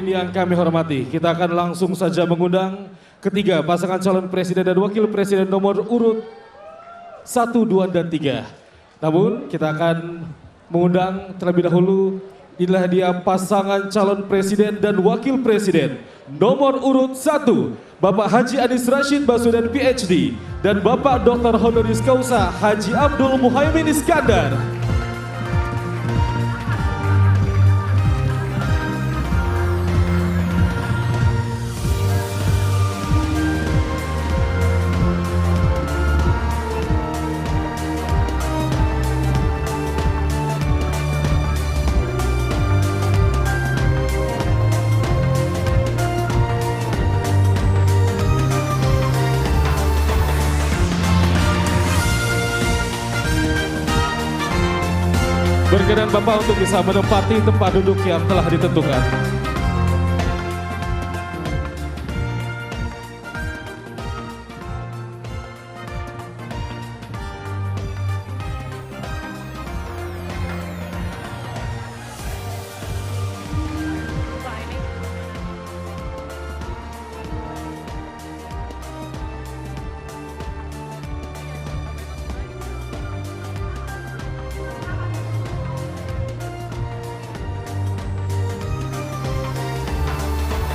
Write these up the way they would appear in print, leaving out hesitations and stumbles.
hadirin yang kami hormati, kita akan langsung saja mengundang ketiga pasangan calon presiden dan wakil presiden nomor urut 1, 2, dan 3. Namun kita akan mengundang terlebih dahulu, inilah dia pasangan calon presiden dan wakil presiden nomor urut 1, Bapak Haji Anies Rashid Baswedan PhD dan Bapak Dr. Honoris Causa Haji Abdul Muhaimin Iskandar. Berkenan Bapak untuk bisa menempati tempat duduk yang telah ditentukan.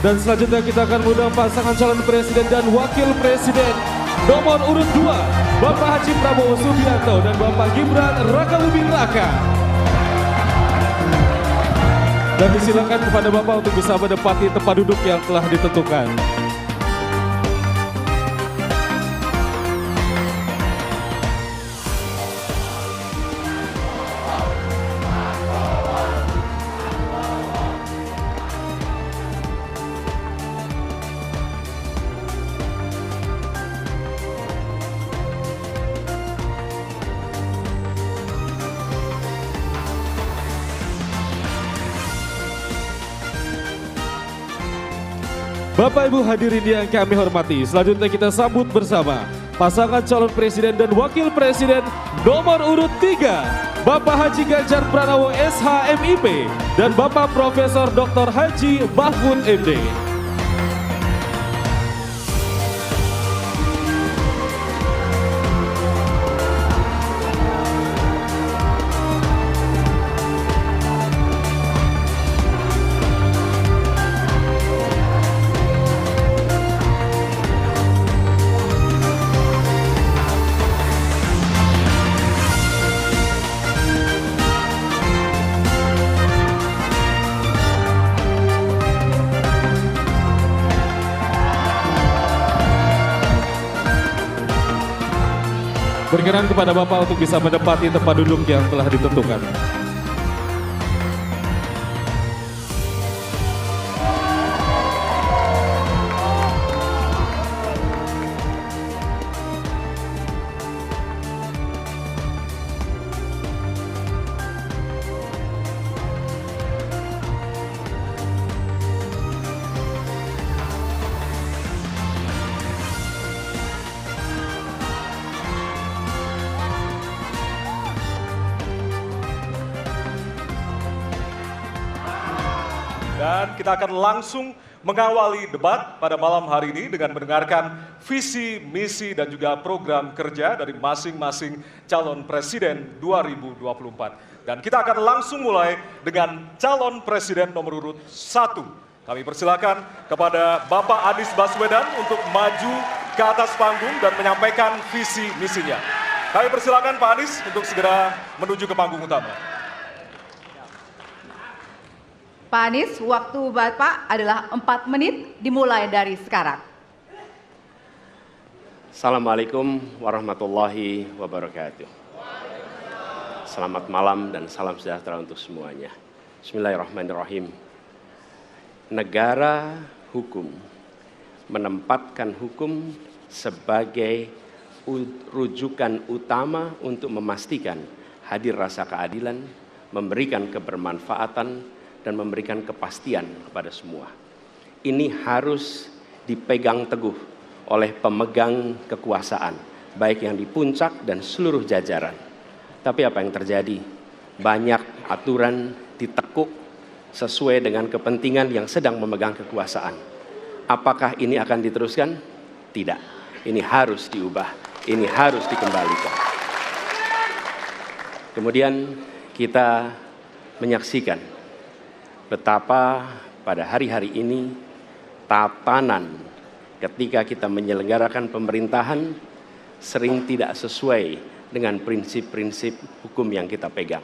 Dan selanjutnya kita akan mengundang pasangan calon presiden dan wakil presiden nomor urut 2, Bapak Haji Prabowo Subianto dan Bapak Gibran Rakabuming Raka. Dan disilakan kepada Bapak untuk bisa menempati tempat duduk yang telah ditentukan. Bapak Ibu hadirin yang kami hormati, selanjutnya kita sambut bersama pasangan calon presiden dan wakil presiden nomor urut 3, Bapak Haji Ganjar Pranowo SHMIP dan Bapak Profesor Dr. Haji Mahfud MD. Berkenan kepada Bapak untuk bisa menempati tempat duduk yang telah ditentukan. Dan kita akan langsung mengawali debat pada malam hari ini dengan mendengarkan visi, misi, dan juga program kerja dari masing-masing calon presiden 2024. Dan kita akan langsung mulai dengan calon presiden nomor urut 1. Kami persilakan kepada Bapak Anies Baswedan untuk maju ke atas panggung dan menyampaikan visi, misinya. Kami persilakan Pak Anies untuk segera menuju ke panggung utama. Pak Anies, waktu Bapak adalah 4 menit dimulai dari sekarang. Assalamualaikum warahmatullahi wabarakatuh. Selamat malam dan salam sejahtera untuk semuanya. Bismillahirrahmanirrahim. Negara hukum menempatkan hukum sebagai rujukan utama untuk memastikan hadir rasa keadilan, memberikan kebermanfaatan, dan memberikan kepastian kepada semua. Ini harus dipegang teguh oleh pemegang kekuasaan, baik yang di puncak dan seluruh jajaran. Tapi apa yang terjadi? Banyak aturan ditekuk sesuai dengan kepentingan yang sedang memegang kekuasaan. Apakah ini akan diteruskan? Tidak. Ini harus diubah. Ini harus dikembalikan. Kemudian kita menyaksikan betapa pada hari-hari ini tatanan ketika kita menyelenggarakan pemerintahan sering tidak sesuai dengan prinsip-prinsip hukum yang kita pegang.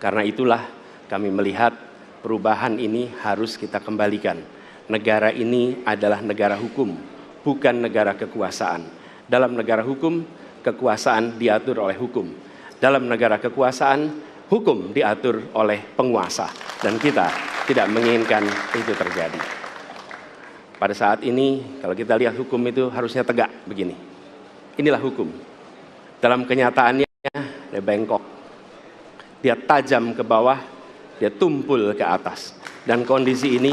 Karena itulah kami melihat perubahan ini harus kita kembalikan. Negara ini adalah negara hukum, bukan negara kekuasaan. Dalam negara hukum, kekuasaan diatur oleh hukum. Dalam negara kekuasaan, hukum diatur oleh penguasa. Dan kita tidak menginginkan itu terjadi. Pada saat ini, kalau kita lihat hukum itu harusnya tegak begini. Inilah hukum. Dalam kenyataannya, dia bengkok. Dia tajam ke bawah, dia tumpul ke atas. Dan kondisi ini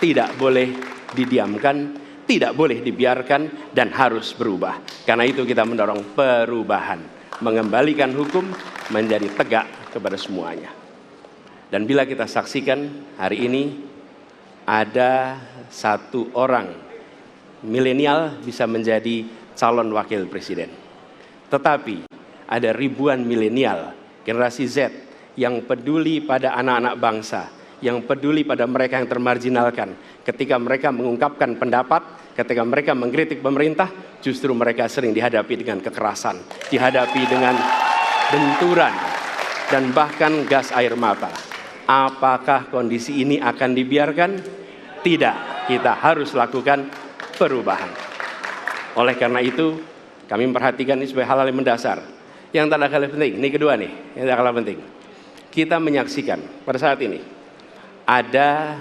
tidak boleh didiamkan, tidak boleh dibiarkan, dan harus berubah. Karena itu kita mendorong perubahan. Mengembalikan hukum menjadi tegak kepada semuanya. Dan bila kita saksikan hari ini, ada satu orang milenial bisa menjadi calon wakil presiden. Tetapi ada ribuan milenial, generasi Z, yang peduli pada anak-anak bangsa, yang peduli pada mereka yang termarginalkan. Ketika mereka mengungkapkan pendapat, ketika mereka mengkritik pemerintah, justru mereka sering dihadapi dengan kekerasan, dihadapi dengan benturan, dan bahkan gas air mata. Apakah kondisi ini akan dibiarkan? Tidak, kita harus lakukan perubahan. Oleh karena itu, kami memperhatikan ini sebagai hal-hal yang mendasar. Yang tak kalah penting, ini kedua nih, yang tak kalah penting. Kita menyaksikan pada saat ini, ada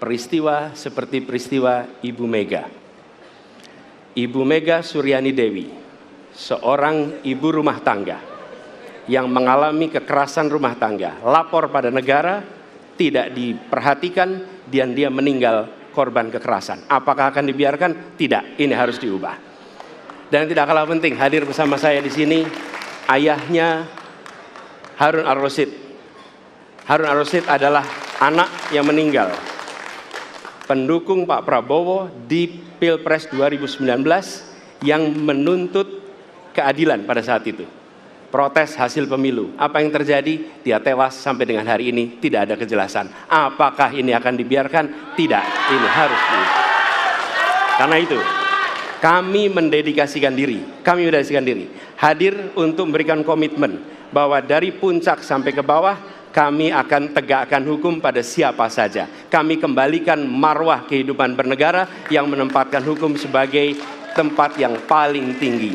peristiwa seperti peristiwa Ibu Mega. Ibu Mega Suryani Dewi, seorang ibu rumah tangga yang mengalami kekerasan rumah tangga, lapor pada negara, tidak diperhatikan, dan dia meninggal korban kekerasan. Apakah akan dibiarkan? Tidak, ini harus diubah. Dan tidak kalah penting, hadir bersama saya di sini, ayahnya Harun Ar-Rasyid. Harun Ar-Rasyid adalah anak yang meninggal, pendukung Pak Prabowo di Pilpres 2019 yang menuntut keadilan pada saat itu. Protes hasil pemilu. Apa yang terjadi? Dia tewas sampai dengan hari ini tidak ada kejelasan. Apakah ini akan dibiarkan? Tidak, ini harus diubah. Karena itu, kami mendedikasikan diri, hadir untuk memberikan komitmen bahwa dari puncak sampai ke bawah, kami akan tegakkan hukum pada siapa saja. Kami kembalikan marwah kehidupan bernegara yang menempatkan hukum sebagai tempat yang paling tinggi.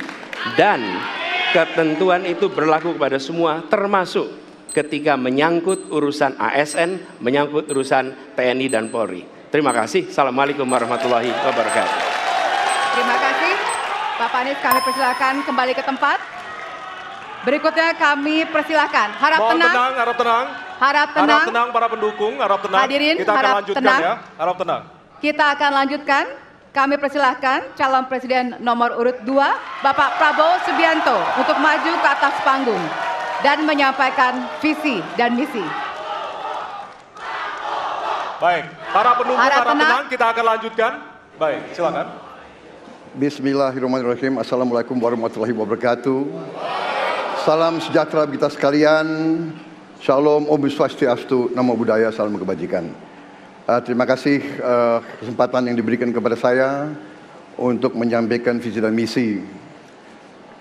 Dan ketentuan itu berlaku kepada semua, termasuk ketika menyangkut urusan ASN, menyangkut urusan TNI dan Polri. Terima kasih. Assalamualaikum warahmatullahi wabarakatuh. Terima kasih. Bapak Anies, kami persilakan kembali ke tempat. Berikutnya kami persilakan. Harap tenang. Harap tenang. Harap tenang. Harap tenang para pendukung, harap tenang. Hadirin, kita akan harap lanjutkan tenang. ya. Harap tenang. Kita akan lanjutkan. Kami persilahkan calon presiden nomor urut 2, Bapak Prabowo Subianto, untuk maju ke atas panggung dan menyampaikan visi dan misi. Baik, para pendukung Harap harap tenang. tenang, kita akan lanjutkan. Baik, silakan. Bismillahirrahmanirrahim. Assalamualaikum warahmatullahi wabarakatuh. Salam sejahtera kita sekalian. Shalom, Om Swastiastu, Namo Buddhaya, salam kebajikan. Terima kasih kesempatan yang diberikan kepada saya untuk menyampaikan visi dan misi.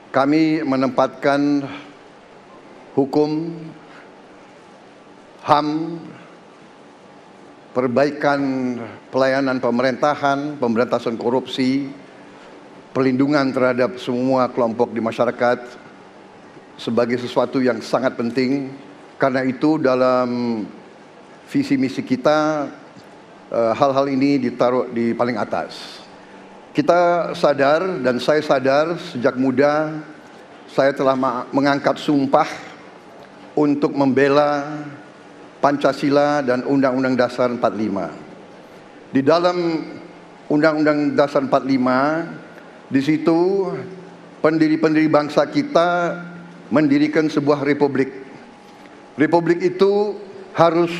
Kami menempatkan hukum, HAM, perbaikan pelayanan pemerintahan, pemberantasan korupsi, perlindungan terhadap semua kelompok di masyarakat sebagai sesuatu yang sangat penting. Karena itu dalam visi misi kita, hal-hal ini ditaruh di paling atas. Kita sadar dan saya sadar sejak muda saya telah mengangkat sumpah untuk membela Pancasila dan Undang-Undang Dasar 45. Di dalam Undang-Undang Dasar 45, di situ pendiri-pendiri bangsa kita mendirikan sebuah republik. Republik itu harus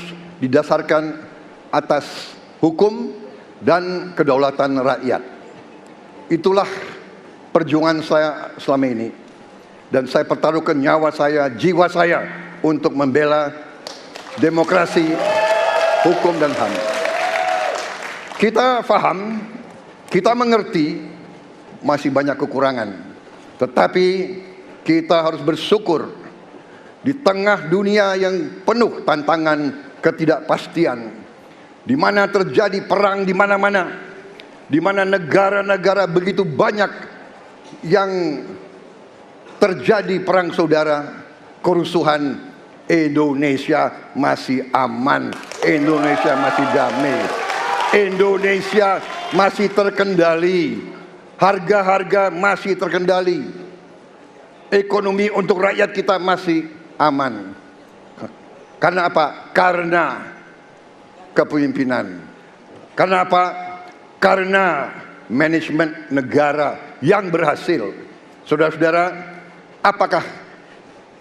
didasarkan atas hukum dan kedaulatan rakyat. Itulah perjuangan saya selama ini. Dan saya pertaruhkan nyawa saya, jiwa saya untuk membela demokrasi, hukum dan HAM. Kita faham, kita mengerti masih banyak kekurangan. Tetapi kita harus bersyukur di tengah dunia yang penuh tantangan ketidakpastian, di mana terjadi perang di mana-mana, di mana negara-negara begitu banyak yang terjadi perang saudara, kerusuhan, Indonesia masih aman, Indonesia masih damai, Indonesia masih terkendali, harga-harga masih terkendali, ekonomi untuk rakyat kita masih aman. Karena apa? Karena kepemimpinan. Karena apa? Karena manajemen negara yang berhasil. Saudara-saudara, apakah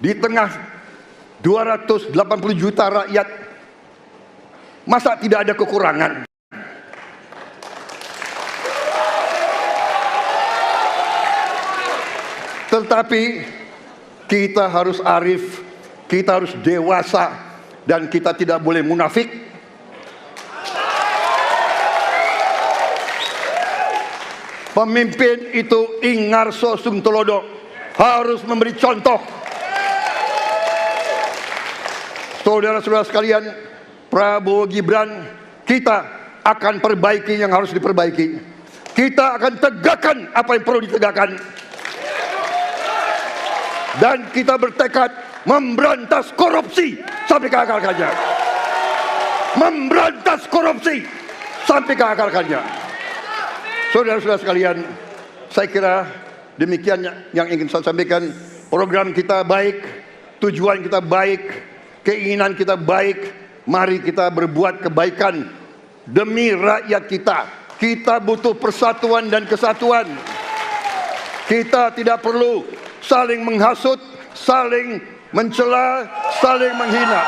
di tengah 280 juta rakyat masa tidak ada kekurangan? Tetapi kita harus arif, kita harus dewasa, dan kita tidak boleh munafik. Pemimpin itu ingarso sung telodo, harus memberi contoh. Saudara-saudara sekalian, Prabowo Gibran, kita akan perbaiki yang harus diperbaiki. Kita akan tegakkan apa yang perlu ditegakkan. Dan kita bertekad memberantas korupsi sampai ke akar-akarnya. Memberantas korupsi sampai ke akar-akarnya. Saudara-saudara sekalian, saya kira demikian yang ingin saya sampaikan. Program kita baik, tujuan kita baik, keinginan kita baik. Mari kita berbuat kebaikan demi rakyat kita. Kita butuh persatuan dan kesatuan. Kita tidak perlu saling menghasut, saling mencela, saling menghina.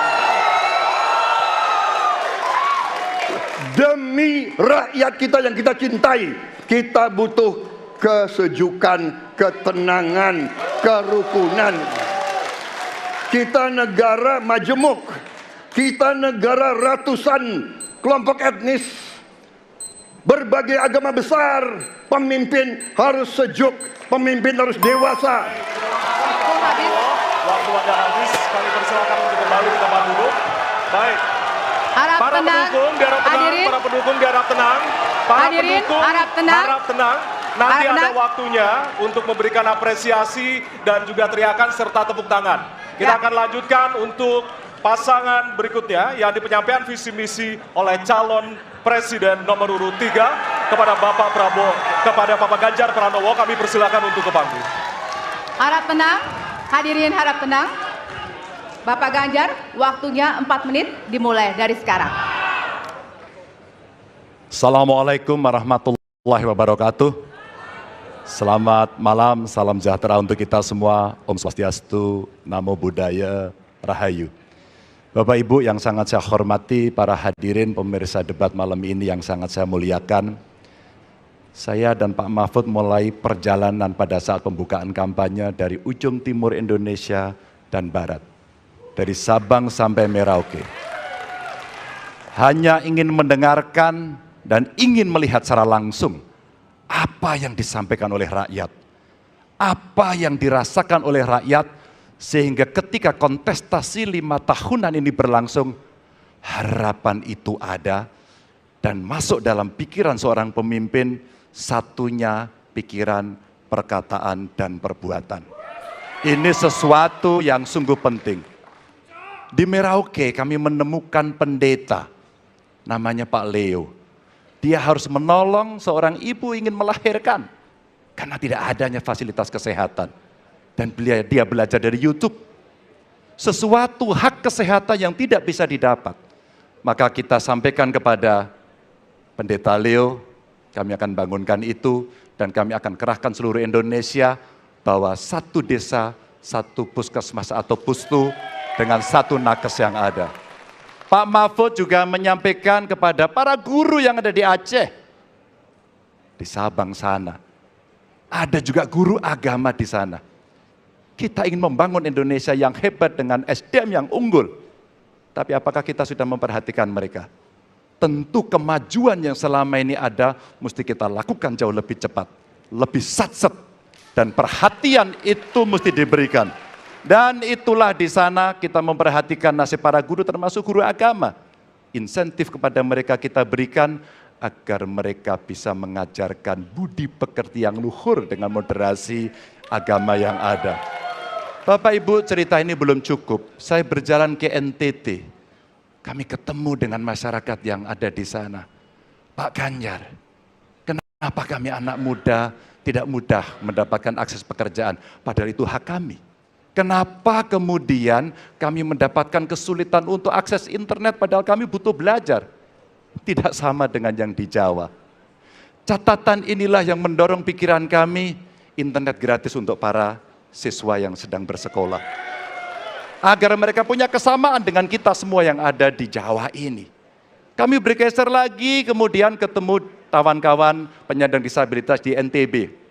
Demi rakyat kita yang kita cintai, kita butuh kesejukan, ketenangan, kerukunan. Kita negara majemuk, kita negara ratusan kelompok etnis, berbagai agama besar. Pemimpin harus sejuk, pemimpin harus dewasa. Waktu Anda habis, kami persilakan untuk kembali ke tempat duduk. Baik. Harap Para tenang. pendukung diharap tenang, Hadirin. para pendukung diharap tenang. Para Hadirin, pendukung harap tenang. harap tenang. Nanti Harap ada tenang. waktunya untuk memberikan apresiasi dan juga teriakan serta tepuk tangan. Kita Ya. akan lanjutkan untuk pasangan berikutnya yang di penyampaian visi misi oleh calon presiden nomor urut 3 kepada Bapak Prabowo, kepada Bapak Ganjar Pranowo. Kami persilakan untuk ke panggung. Harap tenang. Hadirin harap tenang. Bapak Ganjar, waktunya 4 menit dimulai dari sekarang. Assalamualaikum warahmatullahi wabarakatuh. Selamat malam, salam sejahtera untuk kita semua. Om Swastiastu, Namo Buddhaya, Rahayu. Bapak Ibu yang sangat saya hormati, para hadirin pemirsa debat malam ini yang sangat saya muliakan. Saya dan Pak Mahfud mulai perjalanan pada saat pembukaan kampanye dari ujung timur Indonesia dan barat. Dari Sabang sampai Merauke. Hanya ingin mendengarkan dan ingin melihat secara langsung apa yang disampaikan oleh rakyat. Apa yang dirasakan oleh rakyat sehingga ketika kontestasi 5 tahunan ini berlangsung, harapan itu ada dan masuk dalam pikiran seorang pemimpin, satunya pikiran, perkataan, dan perbuatan. Ini sesuatu yang sungguh penting. Di Merauke kami menemukan pendeta, namanya Pak Leo. Dia harus menolong seorang ibu ingin melahirkan, karena tidak adanya fasilitas kesehatan. Dan dia belajar dari YouTube. Sesuatu hak kesehatan yang tidak bisa didapat. Maka kita sampaikan kepada Pendeta Leo, kami akan bangunkan itu, dan kami akan kerahkan seluruh Indonesia, bahwa satu desa, satu puskesmas atau pustu, dengan satu nakes yang ada. Pak Mahfud juga menyampaikan kepada para guru yang ada di Aceh, di Sabang sana. Ada juga guru agama di sana. Kita ingin membangun Indonesia yang hebat dengan SDM yang unggul. Tapi apakah kita sudah memperhatikan mereka? Tentu kemajuan yang selama ini ada, mesti kita lakukan jauh lebih cepat, lebih satset. Dan perhatian itu mesti diberikan. Dan itulah di sana kita memperhatikan nasib para guru termasuk guru agama. Insentif kepada mereka kita berikan agar mereka bisa mengajarkan budi pekerti yang luhur dengan moderasi agama yang ada. Bapak Ibu, cerita ini belum cukup. Saya berjalan ke NTT. Kami ketemu dengan masyarakat yang ada di sana. Pak Ganjar, kenapa kami anak muda tidak mudah mendapatkan akses pekerjaan? Padahal itu hak kami. Kenapa kemudian kami mendapatkan kesulitan untuk akses internet padahal kami butuh belajar? Tidak sama dengan yang di Jawa. Catatan inilah yang mendorong pikiran kami, internet gratis untuk para siswa yang sedang bersekolah. Agar mereka punya kesamaan dengan kita semua yang ada di Jawa ini. Kami bergeser lagi, kemudian ketemu kawan-kawan penyandang disabilitas di NTB.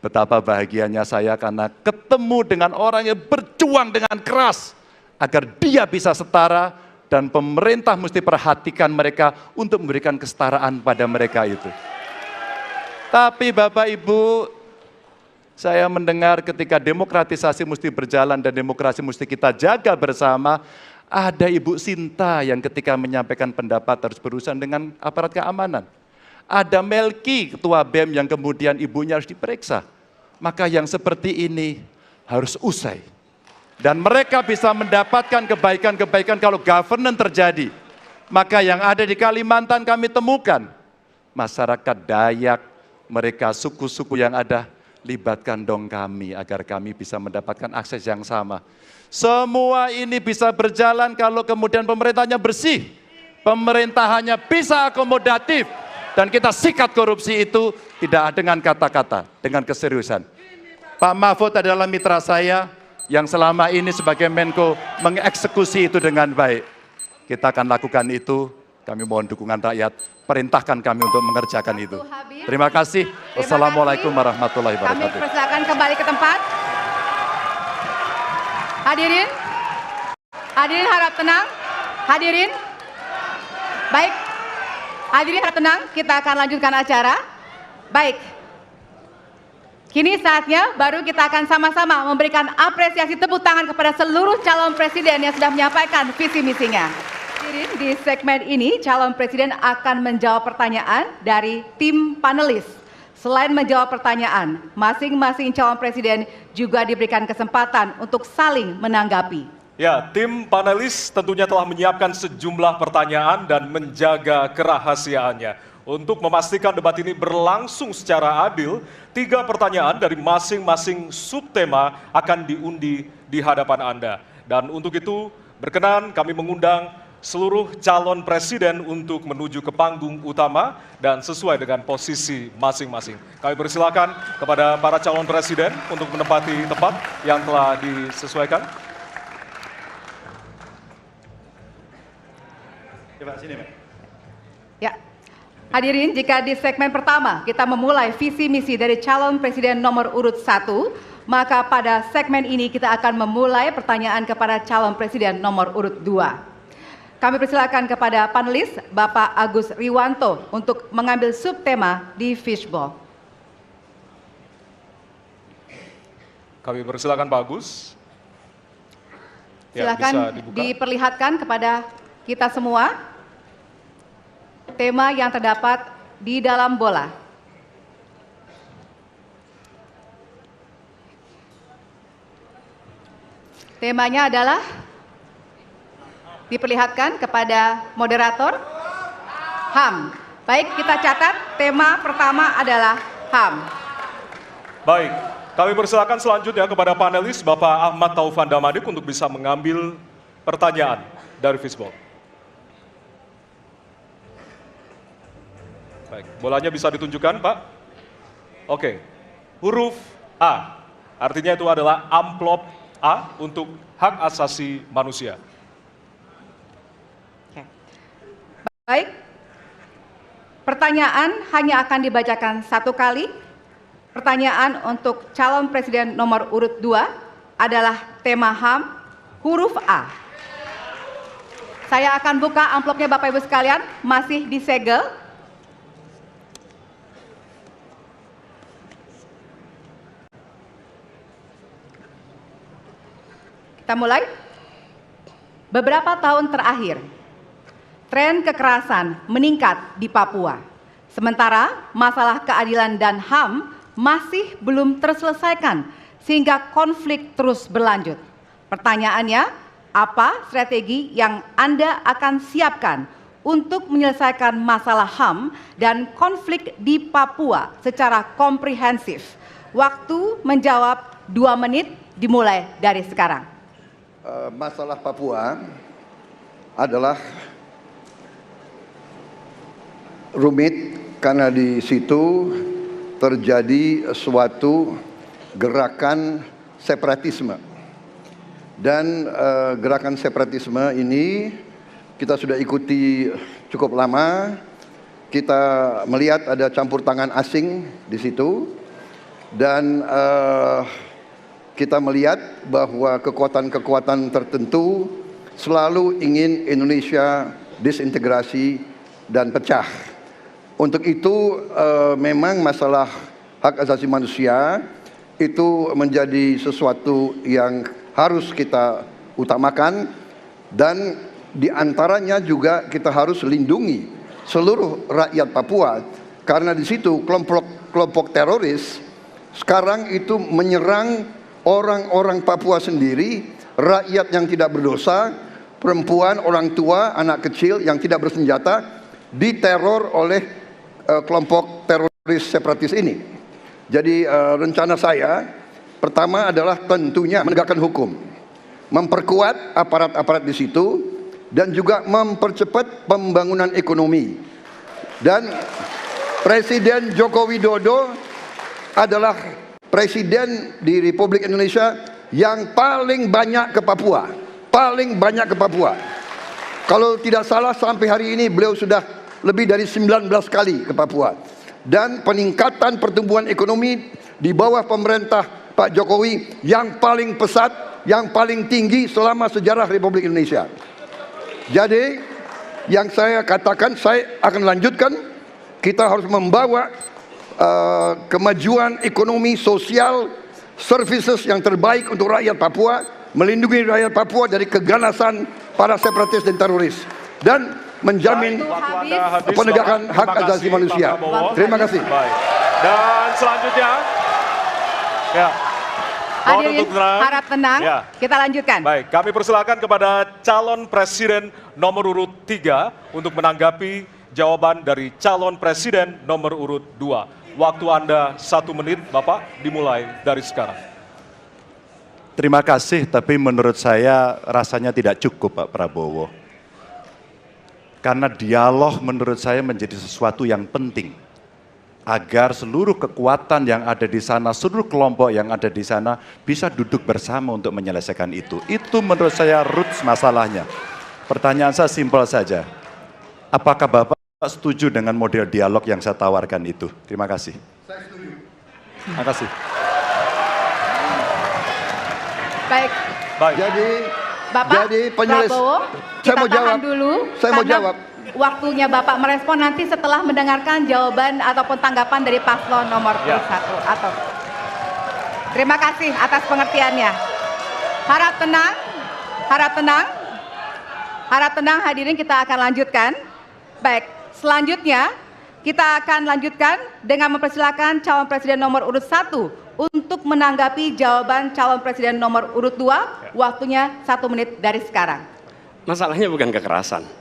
Betapa bahagianya saya karena ketemu dengan orang yang berjuang dengan keras agar dia bisa setara dan pemerintah mesti perhatikan mereka untuk memberikan kesetaraan pada mereka itu. Tapi Bapak Ibu, saya mendengar ketika demokratisasi mesti berjalan dan demokrasi mesti kita jaga bersama, ada Ibu Sinta yang ketika menyampaikan pendapat harus berurusan dengan aparat keamanan. Ada Melki, ketua BEM yang kemudian ibunya harus diperiksa. Maka yang seperti ini harus usai. Dan mereka bisa mendapatkan kebaikan-kebaikan kalau governance terjadi. Maka yang ada di Kalimantan kami temukan. Masyarakat Dayak, mereka suku-suku yang ada, libatkan dong kami agar kami bisa mendapatkan akses yang sama. Semua ini bisa berjalan kalau kemudian pemerintahnya bersih. Pemerintahannya bisa akomodatif. Dan kita sikat korupsi itu tidak dengan kata-kata, dengan keseriusan. Pak Mahfud adalah mitra saya yang selama ini sebagai Menko mengeksekusi itu dengan baik. Kita akan lakukan itu, kami mohon dukungan rakyat, perintahkan kami untuk mengerjakan itu. Terima kasih. Wassalamualaikum warahmatullahi wabarakatuh. Kami persilakan kembali ke tempat. Hadirin harap tenang. Hadirin, baik. Hadirin harap tenang, kita akan lanjutkan acara. Baik, kini saatnya baru kita akan sama-sama memberikan apresiasi tepuk tangan kepada seluruh calon presiden yang sudah menyampaikan visi misinya. Hadirin, di segmen ini calon presiden akan menjawab pertanyaan dari tim panelis. Selain menjawab pertanyaan, masing-masing calon presiden juga diberikan kesempatan untuk saling menanggapi. Ya, tim panelis tentunya telah menyiapkan sejumlah pertanyaan dan menjaga kerahasiaannya. Untuk memastikan debat ini berlangsung secara adil, 3 pertanyaan dari masing-masing subtema akan diundi di hadapan Anda. Dan untuk itu, berkenan kami mengundang seluruh calon presiden untuk menuju ke panggung utama dan sesuai dengan posisi masing-masing. Kami persilakan kepada para calon presiden untuk menempati tempat yang telah disesuaikan. Ya, hadirin, jika di segmen pertama kita memulai visi misi dari calon presiden nomor urut 1, maka pada segmen ini kita akan memulai pertanyaan kepada calon presiden nomor urut 2. Kami persilakan kepada panelis Bapak Agus Riwanto untuk mengambil subtema di fishbowl. Kami persilakan Pak Agus. Ya, silakan bisa dibuka. Diperlihatkan kepada kita semua tema yang terdapat di dalam bola. Temanya adalah, diperlihatkan kepada moderator, HAM. Baik, kita catat tema pertama adalah HAM. Baik, kami persilakan selanjutnya kepada panelis Bapak Ahmad Taufan Damadik untuk bisa mengambil pertanyaan dari fishbowl. Baik, bolanya bisa ditunjukkan, Pak. Oke, huruf A, artinya itu adalah amplop A untuk hak asasi manusia. Baik. Pertanyaan hanya akan dibacakan satu kali. Pertanyaan untuk calon presiden nomor urut 2 adalah tema HAM huruf A. Saya akan buka amplopnya Bapak Ibu sekalian, masih disegel. Kita mulai. Beberapa tahun terakhir, tren kekerasan meningkat di Papua. Sementara masalah keadilan dan HAM masih belum terselesaikan sehingga konflik terus berlanjut. Pertanyaannya, apa strategi yang Anda akan siapkan untuk menyelesaikan masalah HAM dan konflik di Papua secara komprehensif? Waktu menjawab 2 menit dimulai dari sekarang. Masalah Papua adalah rumit karena di situ terjadi suatu gerakan separatisme. Dan gerakan separatisme ini kita sudah ikuti cukup lama. Kita melihat ada campur tangan asing di situ. Dan kita melihat bahwa kekuatan-kekuatan tertentu selalu ingin Indonesia disintegrasi dan pecah. Untuk itu memang masalah hak asasi manusia itu menjadi sesuatu yang harus kita utamakan, dan diantaranya juga kita harus lindungi seluruh rakyat Papua, karena di situ kelompok teroris sekarang itu menyerang orang-orang Papua sendiri, rakyat yang tidak berdosa, perempuan, orang tua, anak kecil yang tidak bersenjata diteror oleh kelompok teroris separatis ini. Jadi rencana saya pertama adalah tentunya menegakkan hukum, memperkuat aparat-aparat di situ, dan juga mempercepat pembangunan ekonomi. Dan Presiden Joko Widodo adalah presiden di Republik Indonesia yang paling banyak ke Papua, paling banyak ke Papua. Kalau tidak salah sampai hari ini beliau sudah lebih dari 19 kali ke Papua. Dan peningkatan pertumbuhan ekonomi di bawah pemerintah Pak Jokowi yang paling pesat, yang paling tinggi selama sejarah Republik Indonesia. Jadi yang saya katakan, saya akan lanjutkan, kita harus membawa kemajuan ekonomi, sosial, services yang terbaik untuk rakyat Papua, melindungi rakyat Papua dari keganasan para separatis dan teroris, dan menjamin penegakan hak asasi manusia. Terima kasih. Baik. Dan selanjutnya, ya, Hadirin harap tenang, ya. Kita lanjutkan. Baik, kami persilakan kepada calon presiden nomor urut 3 untuk menanggapi jawaban dari calon presiden nomor urut 2. Waktu Anda 1 menit, Bapak, dimulai dari sekarang. Terima kasih, tapi menurut saya rasanya tidak cukup Pak Prabowo. Karena dialog menurut saya menjadi sesuatu yang penting. Agar seluruh kekuatan yang ada di sana, seluruh kelompok yang ada di sana bisa duduk bersama untuk menyelesaikan itu. Itu menurut saya roots masalahnya. Pertanyaan saya simpel saja. Apakah Bapak setuju dengan model dialog yang saya tawarkan itu? Terima kasih. Saya setuju. Terima kasih. Baik. Baik. Bapak Prabowo, saya kita mau jawab tahan dulu. Saya mau jawab. Waktunya Bapak merespon nanti setelah mendengarkan jawaban ataupun tanggapan dari paslon nomor 1 atau. Terima kasih atas pengertiannya. Harap tenang, harap tenang, harap tenang hadirin, kita akan lanjutkan. Baik, selanjutnya kita akan lanjutkan dengan mempersilakan calon presiden nomor urut 1 untuk menanggapi jawaban calon presiden nomor urut 2. Waktunya 1 menit dari sekarang. Masalahnya bukan kekerasan.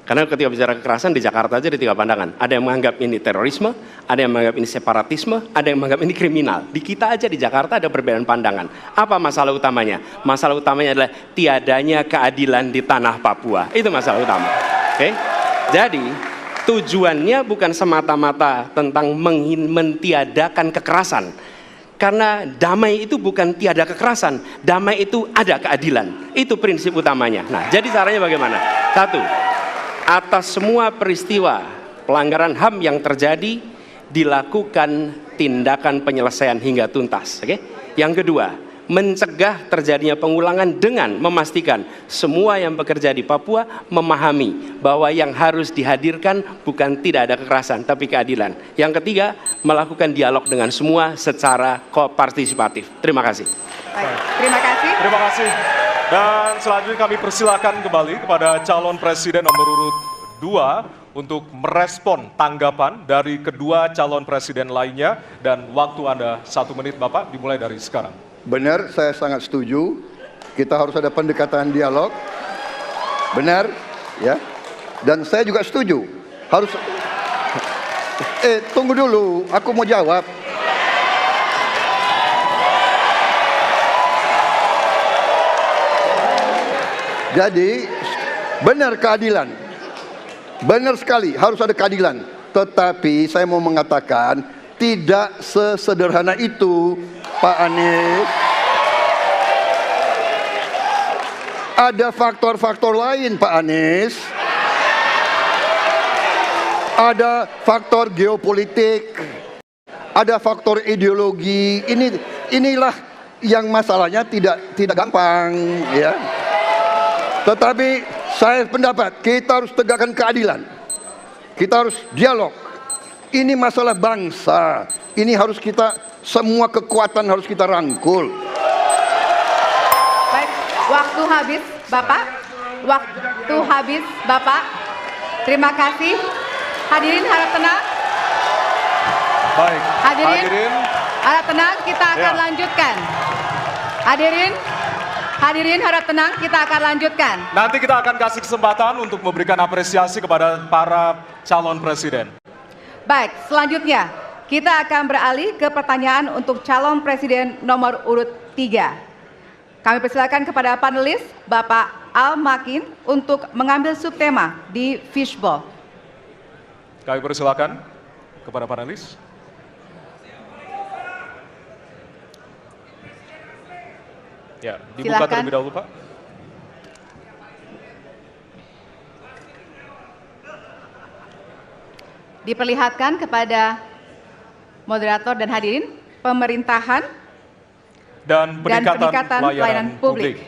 Karena ketika bicara kekerasan di Jakarta aja ada 3 pandangan. Ada yang menganggap ini terorisme, ada yang menganggap ini separatisme, ada yang menganggap ini kriminal. Di kita aja di Jakarta ada perbedaan pandangan. Apa masalah utamanya? Masalah utamanya adalah tiadanya keadilan di tanah Papua. Itu masalah utama. Oke? Jadi tujuannya bukan semata-mata tentang mentiadakan kekerasan. Karena damai itu bukan tiada kekerasan, damai itu ada keadilan. Itu prinsip utamanya. Nah, jadi caranya bagaimana? 1, atas semua peristiwa pelanggaran HAM yang terjadi dilakukan tindakan penyelesaian hingga tuntas. Oke? Yang kedua, mencegah terjadinya pengulangan dengan memastikan semua yang bekerja di Papua memahami bahwa yang harus dihadirkan bukan tidak ada kekerasan tapi keadilan. Yang ketiga, melakukan dialog dengan semua secara partisipatif. Terima kasih. Baik, terima kasih. Terima kasih. Dan selanjutnya kami persilakan kembali kepada calon presiden nomor urut 2 untuk merespon tanggapan dari kedua calon presiden lainnya, dan waktu Anda 1 menit Bapak, dimulai dari sekarang. Benar, saya sangat setuju. Kita harus ada pendekatan dialog. Benar, ya. Dan saya juga setuju. Harus. Tunggu dulu, aku mau jawab. Jadi, benar keadilan. Benar sekali, harus ada keadilan. Tetapi saya mau mengatakan, tidak sesederhana itu, Pak Anies. Ada faktor-faktor lain, Pak Anies. Ada faktor geopolitik, ada faktor ideologi. Inilah yang masalahnya tidak gampang, ya. Tetapi saya pendapat kita harus tegakkan keadilan. Kita harus dialog. Ini masalah bangsa. Ini harus kita, semua kekuatan harus kita rangkul. Baik, waktu habis Bapak. Waktu habis Bapak. Terima kasih. Hadirin harap tenang. Baik, Hadirin harap tenang, kita akan lanjutkan. Hadirin harap tenang, kita akan lanjutkan. Nanti kita akan kasih kesempatan untuk memberikan apresiasi kepada para calon presiden. Baik, selanjutnya kita akan beralih ke pertanyaan untuk calon presiden nomor urut 3. Kami persilakan kepada panelis Bapak Al Makin untuk mengambil subtema di fishbowl. Kami persilakan kepada panelis. Ya, dibuka Silakan. terlebih dahulu, Pak. Diperlihatkan kepada moderator dan hadirin pemerintahan Dan peningkatan pelayanan publik.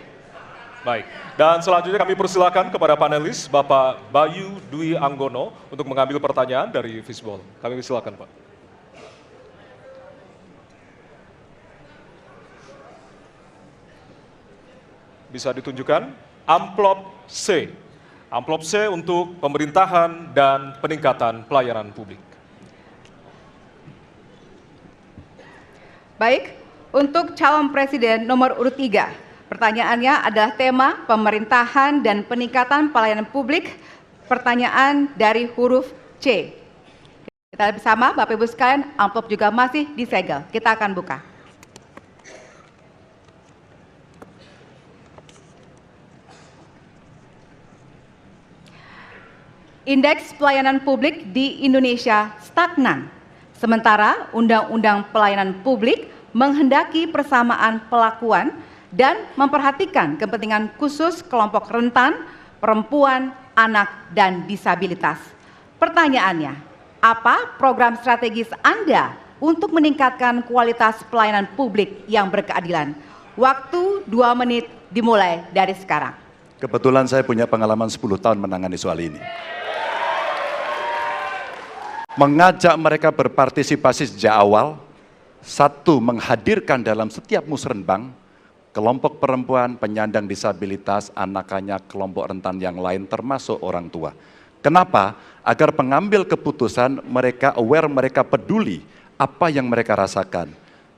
Baik. Dan selanjutnya kami persilakan kepada panelis Bapak Bayu Dwi Anggono untuk mengambil pertanyaan dari fishbowl. Kami persilakan, Pak. Bisa ditunjukkan amplop C. Amplop C untuk pemerintahan dan peningkatan pelayanan publik. Baik, untuk calon presiden nomor urut 3, pertanyaannya adalah tema pemerintahan dan peningkatan pelayanan publik, pertanyaan dari huruf C. Kita lihat bersama, Bapak Ibu sekalian, amplop juga masih disegel. Kita akan buka. Indeks pelayanan publik di Indonesia stagnan. Sementara Undang-Undang Pelayanan Publik menghendaki persamaan perlakuan dan memperhatikan kepentingan khusus kelompok rentan, perempuan, anak, dan disabilitas. Pertanyaannya, apa program strategis Anda untuk meningkatkan kualitas pelayanan publik yang berkeadilan? Waktu 2 menit dimulai dari sekarang. Kebetulan saya punya pengalaman 10 tahun menangani soal ini. Mengajak mereka berpartisipasi sejak awal, satu, menghadirkan dalam setiap musrenbang kelompok perempuan, penyandang disabilitas, anak-anak, kelompok rentan yang lain termasuk orang tua. Kenapa? Agar pengambil keputusan mereka aware, mereka peduli apa yang mereka rasakan.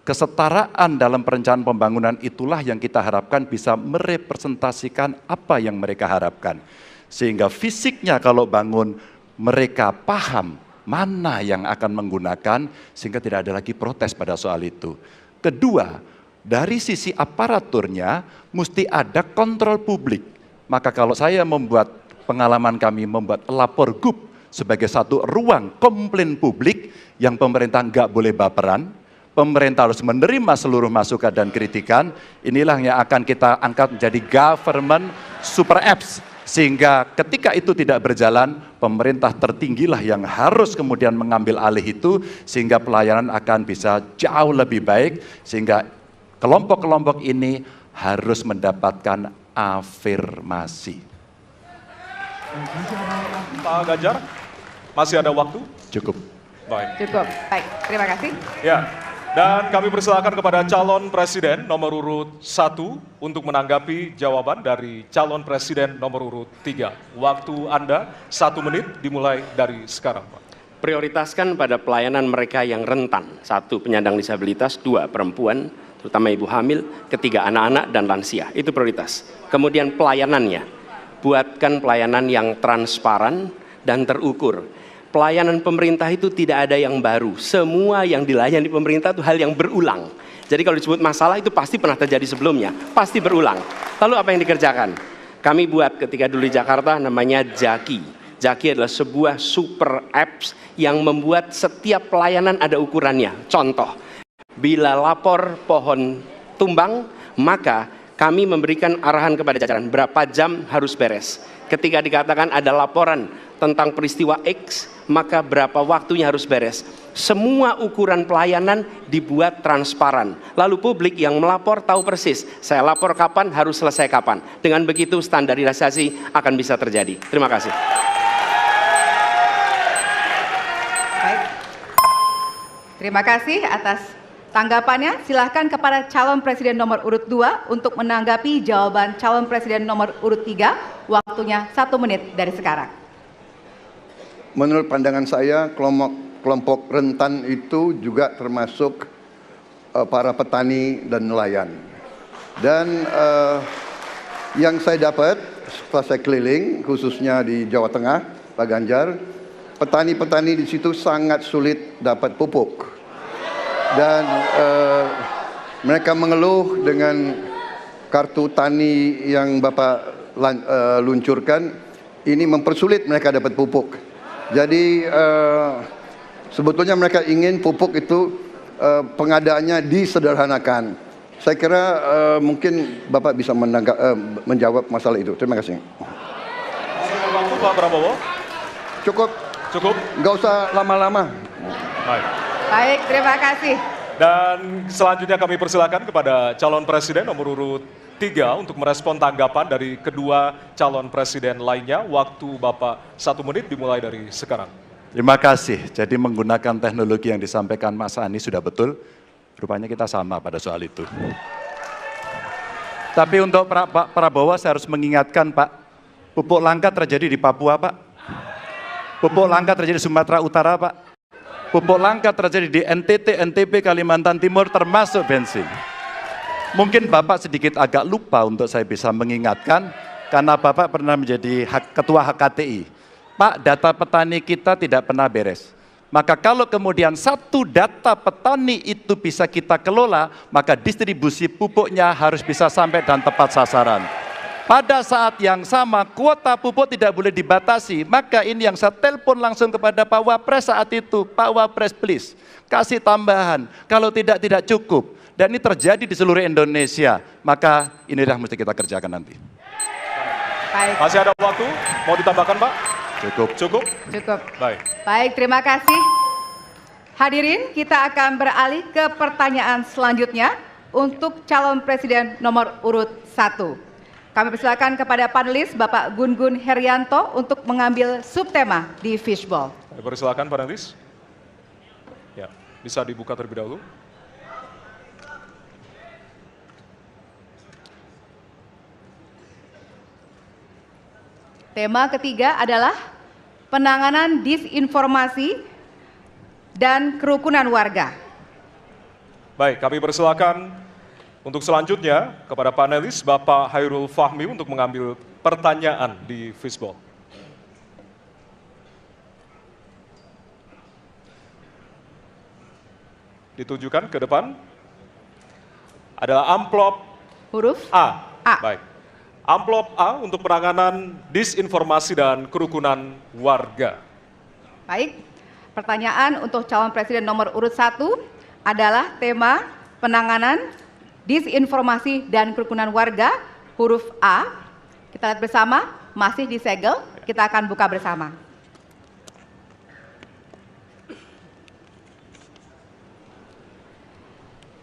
Kesetaraan dalam perencanaan pembangunan itulah yang kita harapkan bisa merepresentasikan apa yang mereka harapkan. Sehingga fisiknya kalau bangun mereka paham mana yang akan menggunakan sehingga tidak ada lagi protes pada soal itu. Kedua, dari sisi aparaturnya mesti ada kontrol publik. Maka kalau saya membuat pengalaman kami membuat lapor GUP sebagai satu ruang komplain publik yang pemerintah nggak boleh baperan, pemerintah harus menerima seluruh masukan dan kritikan, inilah yang akan kita angkat menjadi government super apps. Sehingga ketika itu tidak berjalan, pemerintah tertinggilah yang harus kemudian mengambil alih itu, sehingga pelayanan akan bisa jauh lebih baik, sehingga kelompok-kelompok ini harus mendapatkan afirmasi. Pak Ganjar, masih ada waktu? Cukup. Baik. Cukup. Baik, terima kasih. Ya, dan kami persilakan kepada calon presiden nomor urut 1 untuk menanggapi jawaban dari calon presiden nomor urut 3. Waktu Anda 1 menit dimulai dari sekarang, Pak. Prioritaskan pada pelayanan mereka yang rentan. 1, penyandang disabilitas. 2, perempuan, terutama ibu hamil. 3, anak-anak dan lansia. Itu prioritas. Kemudian pelayanannya. Buatkan pelayanan yang transparan dan terukur. Pelayanan pemerintah itu tidak ada yang baru. Semua yang dilayani pemerintah itu hal yang berulang. Jadi kalau disebut masalah itu pasti pernah terjadi sebelumnya. Pasti berulang. Lalu apa yang dikerjakan? Kami buat ketika dulu di Jakarta namanya Jaki. Jaki adalah sebuah super apps yang membuat setiap pelayanan ada ukurannya. Contoh, bila lapor pohon tumbang, maka kami memberikan arahan kepada jajaran berapa jam harus beres. Ketika dikatakan ada laporan tentang peristiwa X, maka berapa waktunya harus beres. Semua ukuran pelayanan dibuat transparan. Lalu publik yang melapor tahu persis, saya lapor kapan, harus selesai kapan. Dengan begitu standarisasi akan bisa terjadi. Terima kasih. Baik. Terima kasih atas tanggapannya. Silahkan kepada calon presiden nomor urut 2 untuk menanggapi jawaban calon presiden nomor urut 3. Waktunya 1 menit dari sekarang. Menurut pandangan saya, kelompok rentan itu juga termasuk para petani dan nelayan. Dan yang saya dapat setelah saya keliling, khususnya di Jawa Tengah, Pak Ganjar, petani-petani di situ sangat sulit dapat pupuk. Dan mereka mengeluh dengan kartu tani yang Bapak luncurkan, ini mempersulit mereka dapat pupuk. Jadi sebetulnya mereka ingin pupuk itu pengadaannya disederhanakan. Saya kira mungkin Bapak bisa menjawab masalah itu. Terima kasih. Waktu Pak Prabowo? Cukup. Cukup? Nggak usah lama-lama. Baik. Baik, terima kasih. Dan selanjutnya kami persilakan kepada calon presiden nomor urut 3 untuk merespon tanggapan dari kedua calon presiden lainnya. Waktu Bapak 1 menit dimulai dari sekarang. Terima kasih. Jadi menggunakan teknologi yang disampaikan Mas Ani sudah betul. Rupanya kita sama pada soal itu. Tapi untuk Pak Prabowo saya harus mengingatkan Pak, pupuk langka terjadi di Papua Pak. Pupuk langka terjadi di Sumatera Utara Pak. Pupuk langka terjadi di NTT, NTB, Kalimantan Timur termasuk bensin. Mungkin Bapak sedikit agak lupa untuk saya bisa mengingatkan, karena Bapak pernah menjadi ketua HKTI. Pak, data petani kita tidak pernah beres. Maka kalau kemudian satu data petani itu bisa kita kelola, maka distribusi pupuknya harus bisa sampai dan tepat sasaran. Pada saat yang sama, kuota pupuk tidak boleh dibatasi. Maka ini yang saya telepon langsung kepada Pak Wapres saat itu. Pak Wapres please, kasih tambahan. Kalau tidak cukup. Dan ini terjadi di seluruh Indonesia, maka inilah mesti kita kerjakan nanti. Baik. Masih ada waktu? Mau ditambahkan Pak? Cukup. Cukup? Cukup. Baik. Baik, terima kasih. Hadirin, kita akan beralih ke pertanyaan selanjutnya untuk calon presiden nomor urut 1. Kami persilakan kepada panelis Bapak Gun-Gun Herianto untuk mengambil subtema di Fishball. Kami persilakan panelis. Ya, bisa dibuka terlebih dahulu. Tema ketiga adalah penanganan disinformasi dan kerukunan warga. Baik, kami persilakan untuk selanjutnya kepada panelis Bapak Hairul Fahmi untuk mengambil pertanyaan di Fishball. Ditujukan ke depan. Adalah amplop Huruf A. A. Baik. Amplop A untuk penanganan disinformasi dan kerukunan warga. Baik, pertanyaan untuk calon presiden nomor urut 1 adalah tema penanganan disinformasi dan kerukunan warga, huruf A. Kita lihat bersama, masih disegel, kita akan buka bersama.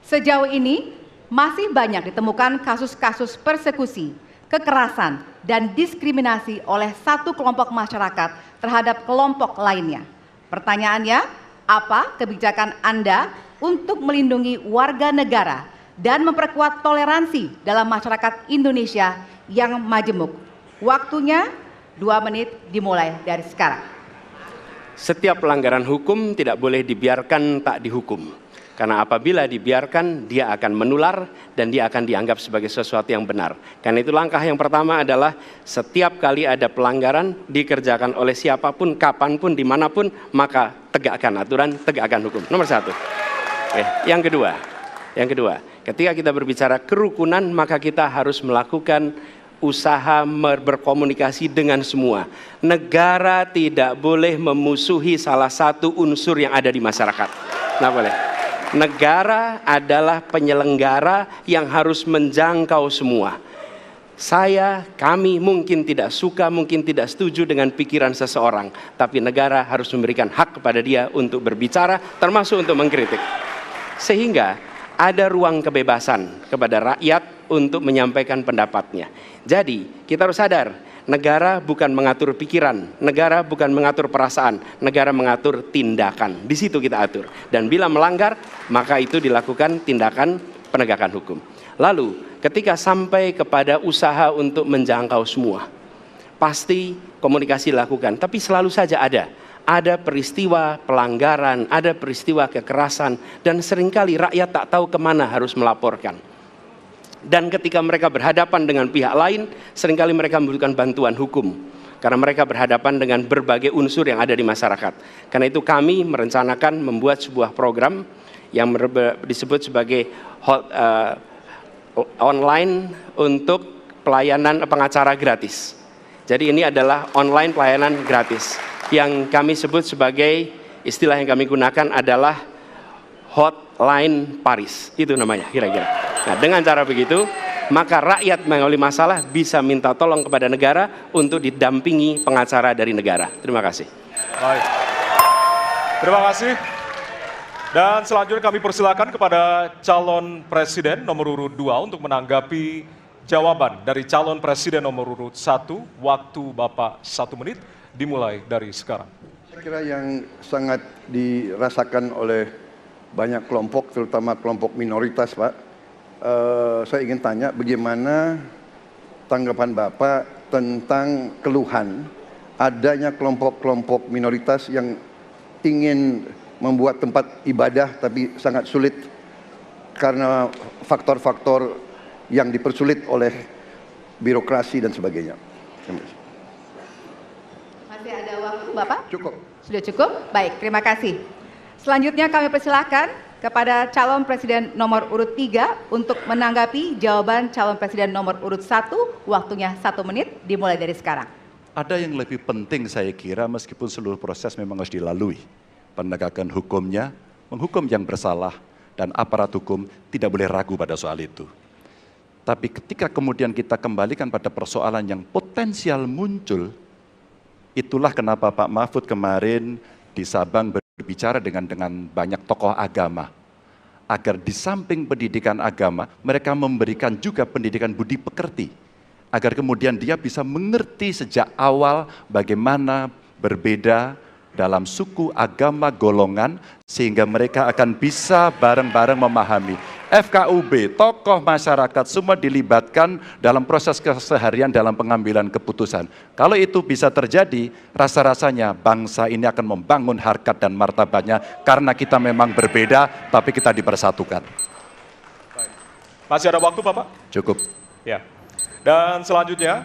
Sejauh ini masih banyak ditemukan kasus-kasus persekusi, kekerasan, dan diskriminasi oleh satu kelompok masyarakat terhadap kelompok lainnya. Pertanyaannya, apa kebijakan Anda untuk melindungi warga negara dan memperkuat toleransi dalam masyarakat Indonesia yang majemuk? Waktunya 2 menit dimulai dari sekarang. Setiap pelanggaran hukum tidak boleh dibiarkan tak dihukum. Karena apabila dibiarkan, dia akan menular dan dia akan dianggap sebagai sesuatu yang benar. Karena itu langkah yang pertama adalah setiap kali ada pelanggaran dikerjakan oleh siapapun, kapanpun, dimanapun, maka tegakkan aturan, tegakkan hukum. Nomor 1. Yang kedua, ketika kita berbicara kerukunan, maka kita harus melakukan usaha berkomunikasi dengan semua. Negara tidak boleh memusuhi salah satu unsur yang ada di masyarakat. Nggak boleh. Negara adalah penyelenggara yang harus menjangkau semua. Kami mungkin tidak suka, mungkin tidak setuju dengan pikiran seseorang, tapi negara harus memberikan hak kepada dia untuk berbicara, termasuk untuk mengkritik. Sehingga ada ruang kebebasan kepada rakyat untuk menyampaikan pendapatnya. Jadi kita harus sadar, negara bukan mengatur pikiran, negara bukan mengatur perasaan, negara mengatur tindakan. Di situ kita atur. Dan bila melanggar, maka itu dilakukan tindakan penegakan hukum. Lalu, ketika sampai kepada usaha untuk menjangkau semua, pasti komunikasi dilakukan. Tapi selalu saja ada peristiwa pelanggaran, ada peristiwa kekerasan, dan seringkali rakyat tak tahu kemana harus melaporkan. Dan ketika mereka berhadapan dengan pihak lain, seringkali mereka membutuhkan bantuan hukum. Karena mereka berhadapan dengan berbagai unsur yang ada di masyarakat. Karena itu kami merencanakan membuat sebuah program yang disebut sebagai online untuk pelayanan pengacara gratis. Jadi ini adalah online pelayanan gratis. Yang kami sebut sebagai, istilah yang kami gunakan adalah Hotline Paris. Itu namanya kira-kira. Nah, dengan cara begitu, maka rakyat mengalami masalah bisa minta tolong kepada negara untuk didampingi pengacara dari negara. Terima kasih. Baik. Terima kasih. Dan selanjutnya kami persilakan kepada calon presiden nomor urut 2 untuk menanggapi jawaban dari calon presiden nomor urut 1. Waktu Bapak 1 menit dimulai dari sekarang. Saya kira yang sangat dirasakan oleh banyak kelompok, terutama kelompok minoritas, Pak. Saya ingin tanya bagaimana tanggapan Bapak tentang keluhan adanya kelompok-kelompok minoritas yang ingin membuat tempat ibadah tapi sangat sulit karena faktor-faktor yang dipersulit oleh birokrasi dan sebagainya. Masih ada waktu, Bapak? Cukup. Sudah cukup? Baik, terima kasih. Selanjutnya kami persilahkan kepada calon presiden nomor urut 3 untuk menanggapi jawaban calon presiden nomor urut 1. Waktunya 1 menit dimulai dari sekarang. Ada yang lebih penting saya kira, meskipun seluruh proses memang harus dilalui. Penegakan hukumnya, menghukum yang bersalah, dan aparat hukum tidak boleh ragu pada soal itu. Tapi ketika kemudian kita kembalikan pada persoalan yang potensial muncul, itulah kenapa Pak Mahfud kemarin di Sabang berbicara dengan banyak tokoh agama. Agar di samping pendidikan agama, mereka memberikan juga pendidikan budi pekerti. Agar kemudian dia bisa mengerti sejak awal bagaimana berbeda dalam suku, agama, golongan, sehingga mereka akan bisa bareng-bareng memahami. FKUB, tokoh masyarakat semua dilibatkan dalam proses keseharian dalam pengambilan keputusan. Kalau itu bisa terjadi, rasa-rasanya bangsa ini akan membangun harkat dan martabatnya karena kita memang berbeda, tapi kita dipersatukan. Baik. Masih ada waktu, Bapak? Cukup. Ya. Dan selanjutnya,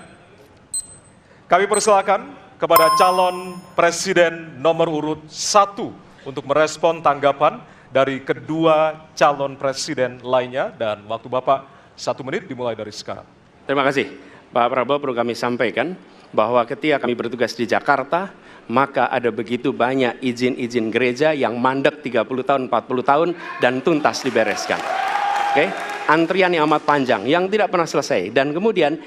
kami persilakan kepada calon presiden nomor urut 1 untuk merespon tanggapan dari kedua calon presiden lainnya, dan waktu Bapak 1 menit dimulai dari sekarang. Terima kasih. Pak Prabowo, perlu kami sampaikan bahwa ketika kami bertugas di Jakarta, maka ada begitu banyak izin-izin gereja yang mandek 30 tahun, 40 tahun, dan tuntas dibereskan. Oke? Antrian yang amat panjang, yang tidak pernah selesai. Dan kemudian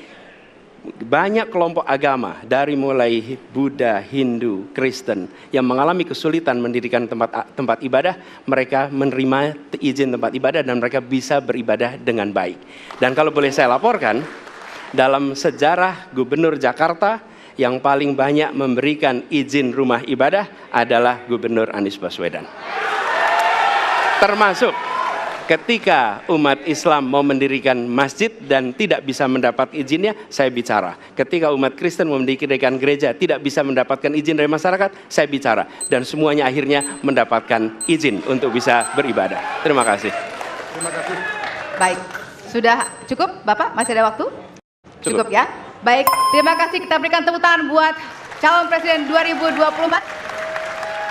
banyak kelompok agama dari mulai Buddha, Hindu, Kristen yang mengalami kesulitan mendirikan tempat ibadah, mereka menerima izin tempat ibadah dan mereka bisa beribadah dengan baik. Dan kalau boleh saya laporkan, dalam sejarah Gubernur Jakarta yang paling banyak memberikan izin rumah ibadah adalah Gubernur Anies Baswedan. Termasuk ketika umat Islam mau mendirikan masjid dan tidak bisa mendapat izinnya, saya bicara. Ketika umat Kristen mau mendirikan gereja tidak bisa mendapatkan izin dari masyarakat, saya bicara. Dan semuanya akhirnya mendapatkan izin untuk bisa beribadah. Terima kasih. Terima kasih. Baik, sudah cukup Bapak? Masih ada waktu? Cukup ya? Baik, terima kasih. Kita berikan tepuk tangan buat calon presiden 2024.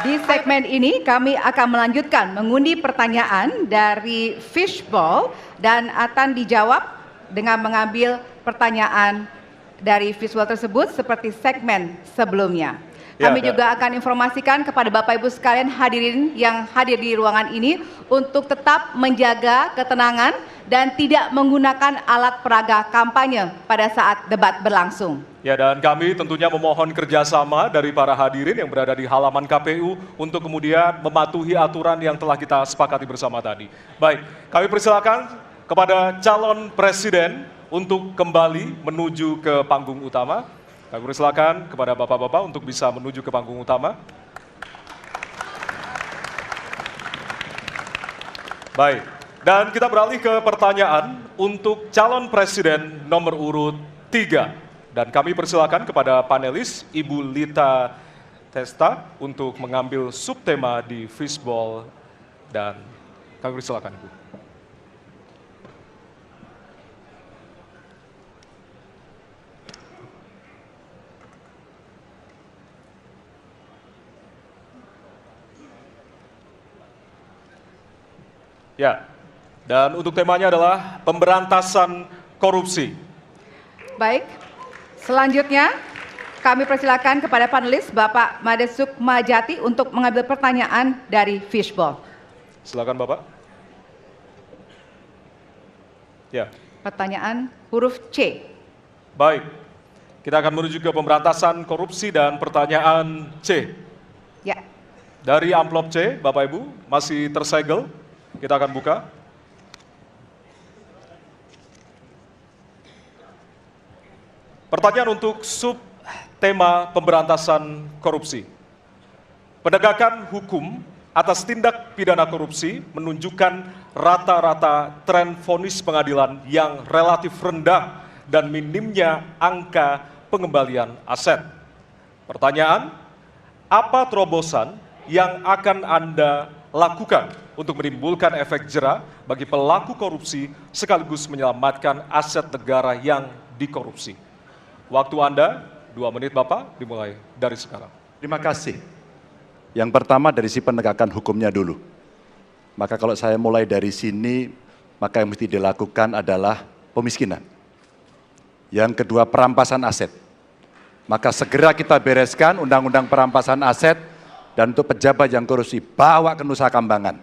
Di segmen ini kami akan melanjutkan mengundi pertanyaan dari Fishball dan akan dijawab dengan mengambil pertanyaan dari Fishball tersebut seperti segmen sebelumnya. Kami juga akan informasikan kepada Bapak Ibu sekalian hadirin yang hadir di ruangan ini untuk tetap menjaga ketenangan dan tidak menggunakan alat peraga kampanye pada saat debat berlangsung. Ya, dan kami tentunya memohon kerjasama dari para hadirin yang berada di halaman KPU untuk kemudian mematuhi aturan yang telah kita sepakati bersama tadi. Baik, kami persilakan kepada calon presiden untuk kembali menuju ke panggung utama. Kami persilakan kepada bapak-bapak untuk bisa menuju ke panggung utama. Baik, dan kita beralih ke pertanyaan untuk calon presiden nomor urut 3. Dan kami persilakan kepada panelis Ibu Lita Testa untuk mengambil subtema di Fishball dan kami persilakan Ibu. Ya, dan untuk temanya adalah pemberantasan korupsi. Baik, selanjutnya kami persilakan kepada panelis Bapak Made Sukmajati untuk mengambil pertanyaan dari Fishball. Silakan Bapak. Ya. Pertanyaan huruf C. Baik, kita akan menuju ke pemberantasan korupsi dan pertanyaan C. Ya. Dari amplop C, Bapak Ibu, masih tersegel. Kita akan buka. Pertanyaan untuk subtema pemberantasan korupsi. Penegakan hukum atas tindak pidana korupsi menunjukkan rata-rata tren vonis pengadilan yang relatif rendah dan minimnya angka pengembalian aset. Pertanyaan, apa terobosan yang akan Anda lakukan untuk menimbulkan efek jera bagi pelaku korupsi sekaligus menyelamatkan aset negara yang dikorupsi? Waktu Anda 2 menit Bapak, dimulai dari sekarang. Terima kasih. Yang pertama dari si penegakan hukumnya dulu. Maka kalau saya mulai dari sini, maka yang mesti dilakukan adalah pemiskinan. Yang kedua perampasan aset. Maka segera kita bereskan undang-undang perampasan aset dan untuk pejabat yang korupsi bawa ke Nusa Kambangan.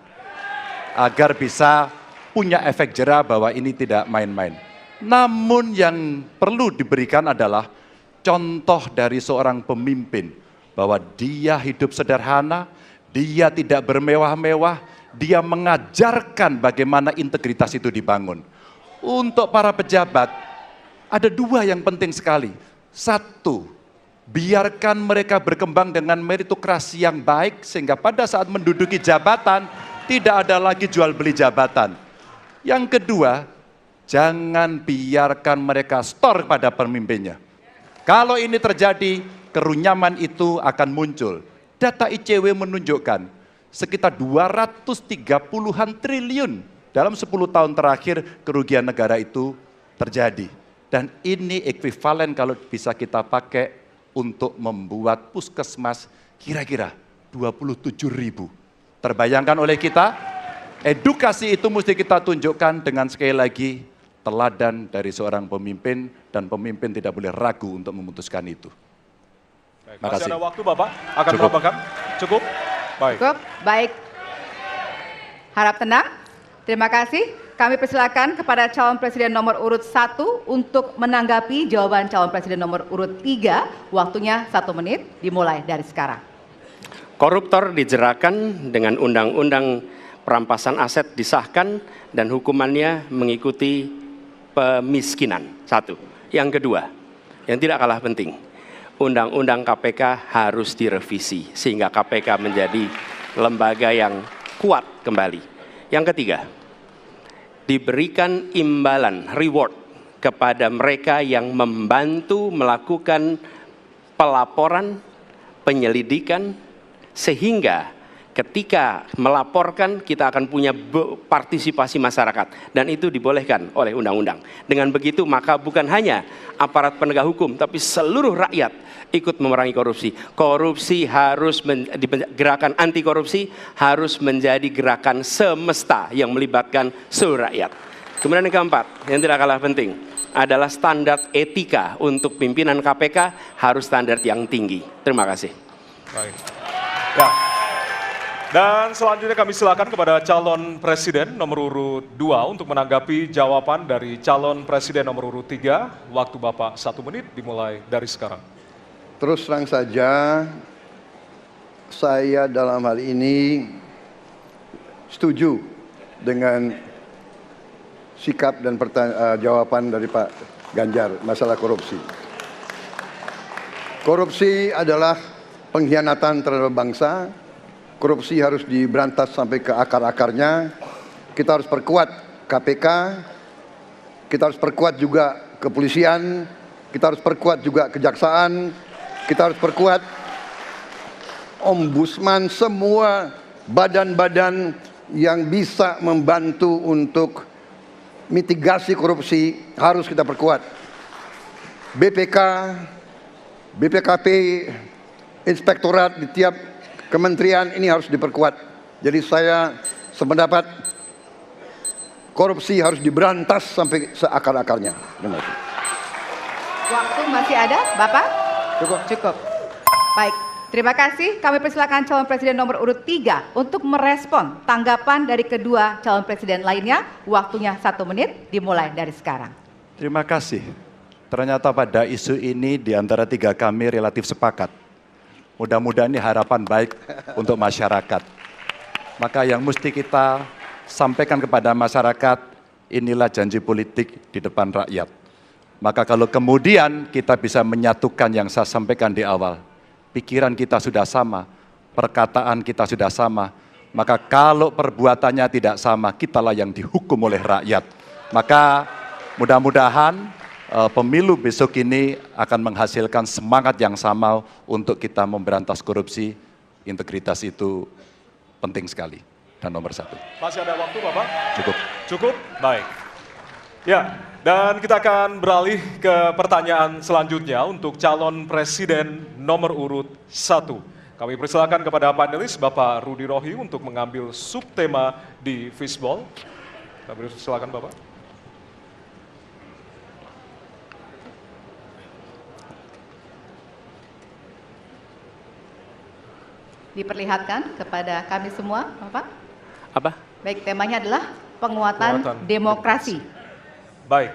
Agar bisa punya efek jera bahwa ini tidak main-main. Namun yang perlu diberikan adalah contoh dari seorang pemimpin bahwa dia hidup sederhana, dia tidak bermewah-mewah, dia mengajarkan bagaimana integritas itu dibangun. Untuk para pejabat, ada 2 yang penting sekali. 1, biarkan mereka berkembang dengan meritokrasi yang baik sehingga pada saat menduduki jabatan tidak ada lagi jual beli jabatan. Yang kedua, jangan biarkan mereka store pada pemimpinnya. Kalau ini terjadi, kerunyaman itu akan muncul. Data ICW menunjukkan sekitar 230-an triliun dalam 10 tahun terakhir kerugian negara itu terjadi. Dan ini ekuivalen kalau bisa kita pakai untuk membuat puskesmas kira-kira 27.000. Terbayangkan oleh kita, edukasi itu mesti kita tunjukkan dengan sekali lagi teladan dari seorang pemimpin dan pemimpin tidak boleh ragu untuk memutuskan itu. Masih ada waktu Bapak, akan menambahkan? Cukup? Baik. Cukup, baik. Harap tenang. Terima kasih. kami persilakan kepada calon presiden nomor urut 1 untuk menanggapi jawaban calon presiden nomor urut 3. Waktunya 1 menit, dimulai dari sekarang. Koruptor dijeratkan dengan undang-undang perampasan aset disahkan dan hukumannya mengikuti pemiskinan. 1. Yang kedua, yang tidak kalah penting, undang-undang KPK harus direvisi sehingga KPK menjadi lembaga yang kuat kembali. Yang ketiga, diberikan imbalan, reward kepada mereka yang membantu melakukan pelaporan, penyelidikan, sehingga ketika melaporkan kita akan punya partisipasi masyarakat dan itu dibolehkan oleh undang-undang. Dengan begitu maka bukan hanya aparat penegak hukum tapi seluruh rakyat ikut memerangi korupsi. Korupsi harus gerakan anti korupsi harus menjadi gerakan semesta yang melibatkan seluruh rakyat. Kemudian yang keempat, yang tidak kalah penting adalah standar etika untuk pimpinan KPK harus standar yang tinggi. Terima kasih. Baik. Ya. Dan selanjutnya kami silakan kepada calon presiden nomor urut 2 untuk menanggapi jawaban dari calon presiden nomor urut 3. Waktu Bapak 1 menit dimulai dari sekarang. Terus terang saja, saya dalam hal ini setuju dengan sikap dan jawaban dari Pak Ganjar masalah korupsi. Korupsi adalah pengkhianatan terhadap bangsa. Korupsi harus diberantas sampai ke akar-akarnya. Kita harus perkuat KPK, kita harus perkuat juga kepolisian, kita harus perkuat juga kejaksaan, kita harus perkuat ombudsman, semua badan-badan yang bisa membantu untuk mitigasi korupsi harus kita perkuat. BPK, BPKP, inspektorat di tiap kementerian ini harus diperkuat. Jadi saya sependapat korupsi harus diberantas sampai seakar-akarnya. Waktu masih ada, Bapak? Cukup. Baik, terima kasih. Kami persilakan calon presiden nomor urut 3 untuk merespon tanggapan dari kedua calon presiden lainnya. Waktunya 1 menit, dimulai dari sekarang. Terima kasih. Ternyata pada isu ini di antara 3 kami relatif sepakat. Mudah-mudahan ini harapan baik untuk masyarakat. Maka yang mesti kita sampaikan kepada masyarakat, inilah janji politik di depan rakyat. Maka kalau kemudian kita bisa menyatukan yang saya sampaikan di awal, pikiran kita sudah sama, perkataan kita sudah sama, maka kalau perbuatannya tidak sama, kitalah yang dihukum oleh rakyat. Maka mudah-mudahan pemilu besok ini akan menghasilkan semangat yang sama untuk kita memberantas korupsi. Integritas itu penting sekali dan nomor 1. Masih ada waktu Bapak? Cukup. Cukup? Baik. Ya, dan kita akan beralih ke pertanyaan selanjutnya untuk calon presiden nomor urut 1. Kami persilakan kepada panelis Bapak Rudy Rohi untuk mengambil subtema di fishball. Kami persilakan Bapak. Diperlihatkan kepada kami semua, Bapak. Apa? Baik, temanya adalah penguatan demokrasi. Baik.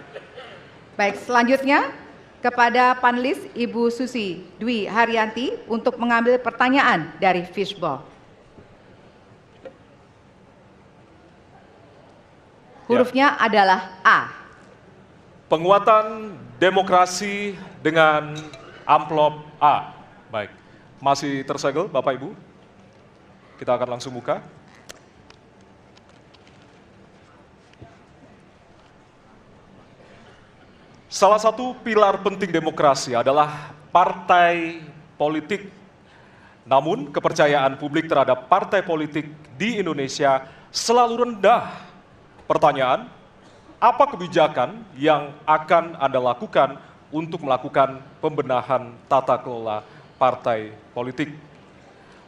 Baik, selanjutnya kepada panelis Ibu Susi Dwi Haryanti untuk mengambil pertanyaan dari fishball. Hurufnya adalah A. Penguatan demokrasi dengan amplop A. Baik. Masih tersegel Bapak Ibu? Kita akan langsung buka. Salah satu pilar penting demokrasi adalah partai politik. Namun kepercayaan publik terhadap partai politik di Indonesia selalu rendah. Pertanyaan, apa kebijakan yang akan Anda lakukan untuk melakukan pembenahan tata kelola partai politik?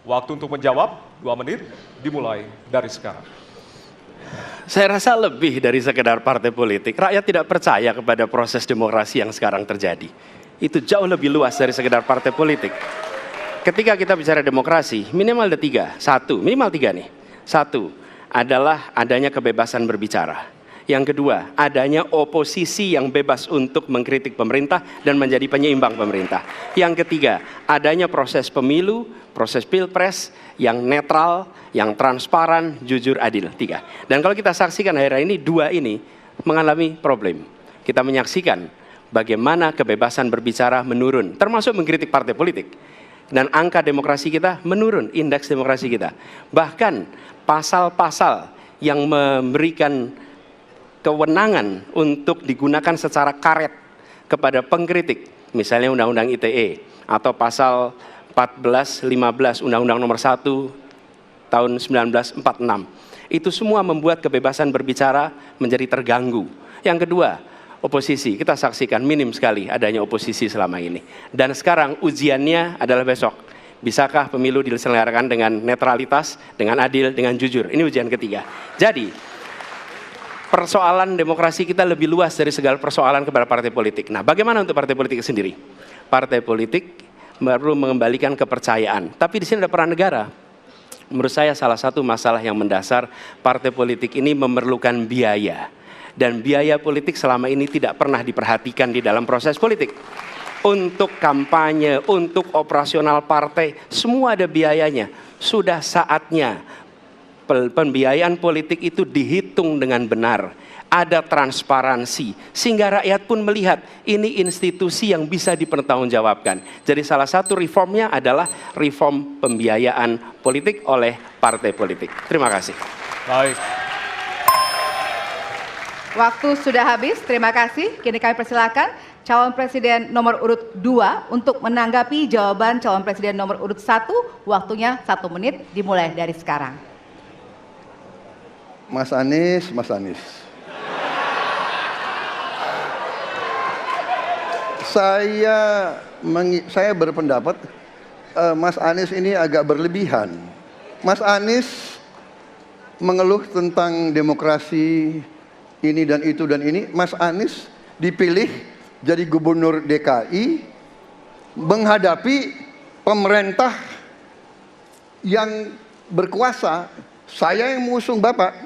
Waktu untuk menjawab 2 menit dimulai dari sekarang. Saya rasa lebih dari sekedar partai politik. Rakyat tidak percaya kepada proses demokrasi yang sekarang terjadi. Itu jauh lebih luas dari sekedar partai politik. Ketika kita bicara demokrasi, minimal ada 3. 1, minimal 3 nih. 1 adalah adanya kebebasan berbicara. Yang kedua, adanya oposisi yang bebas untuk mengkritik pemerintah dan menjadi penyeimbang pemerintah. Yang ketiga, adanya proses pemilu, proses pilpres yang netral, yang transparan, jujur, adil. 3. Dan kalau kita saksikan akhir-akhir ini, 2 ini mengalami problem. Kita menyaksikan bagaimana kebebasan berbicara menurun, termasuk mengkritik partai politik. Dan angka demokrasi kita menurun, indeks demokrasi kita. Bahkan pasal-pasal yang memberikan kewenangan untuk digunakan secara karet kepada pengkritik, misalnya Undang-Undang ITE atau pasal 14, 15 Undang-Undang Nomor 1 tahun 1946. Itu semua membuat kebebasan berbicara menjadi terganggu. Yang kedua, oposisi. Kita saksikan minim sekali adanya oposisi selama ini. Dan sekarang ujiannya adalah besok. Bisakah pemilu diselenggarakan dengan netralitas, dengan adil, dengan jujur? Ini ujian ketiga. Jadi, persoalan demokrasi kita lebih luas dari segala persoalan kepada partai politik. Nah, bagaimana untuk partai politik sendiri? Partai politik perlu mengembalikan kepercayaan. Tapi di sini ada peran negara. Menurut saya salah satu masalah yang mendasar, partai politik ini memerlukan biaya. Dan biaya politik selama ini tidak pernah diperhatikan di dalam proses politik. Untuk kampanye, untuk operasional partai, semua ada biayanya. Sudah saatnya pembiayaan politik itu dihitung dengan benar. Ada transparansi, sehingga rakyat pun melihat ini institusi yang bisa dipertanggungjawabkan. Jadi salah satu reformnya adalah reform pembiayaan politik oleh partai politik. Terima kasih. Baik. Waktu sudah habis, terima kasih. Kini kami persilakan calon presiden nomor urut 2 untuk menanggapi jawaban calon presiden nomor urut 1. Waktunya 1 menit, dimulai dari sekarang. Mas Anies, Mas Anies. Saya berpendapat Mas Anies ini agak berlebihan. Mas Anies mengeluh tentang demokrasi ini dan itu dan ini. Mas Anies dipilih jadi gubernur DKI menghadapi pemerintah yang berkuasa. Saya yang mengusung Bapak.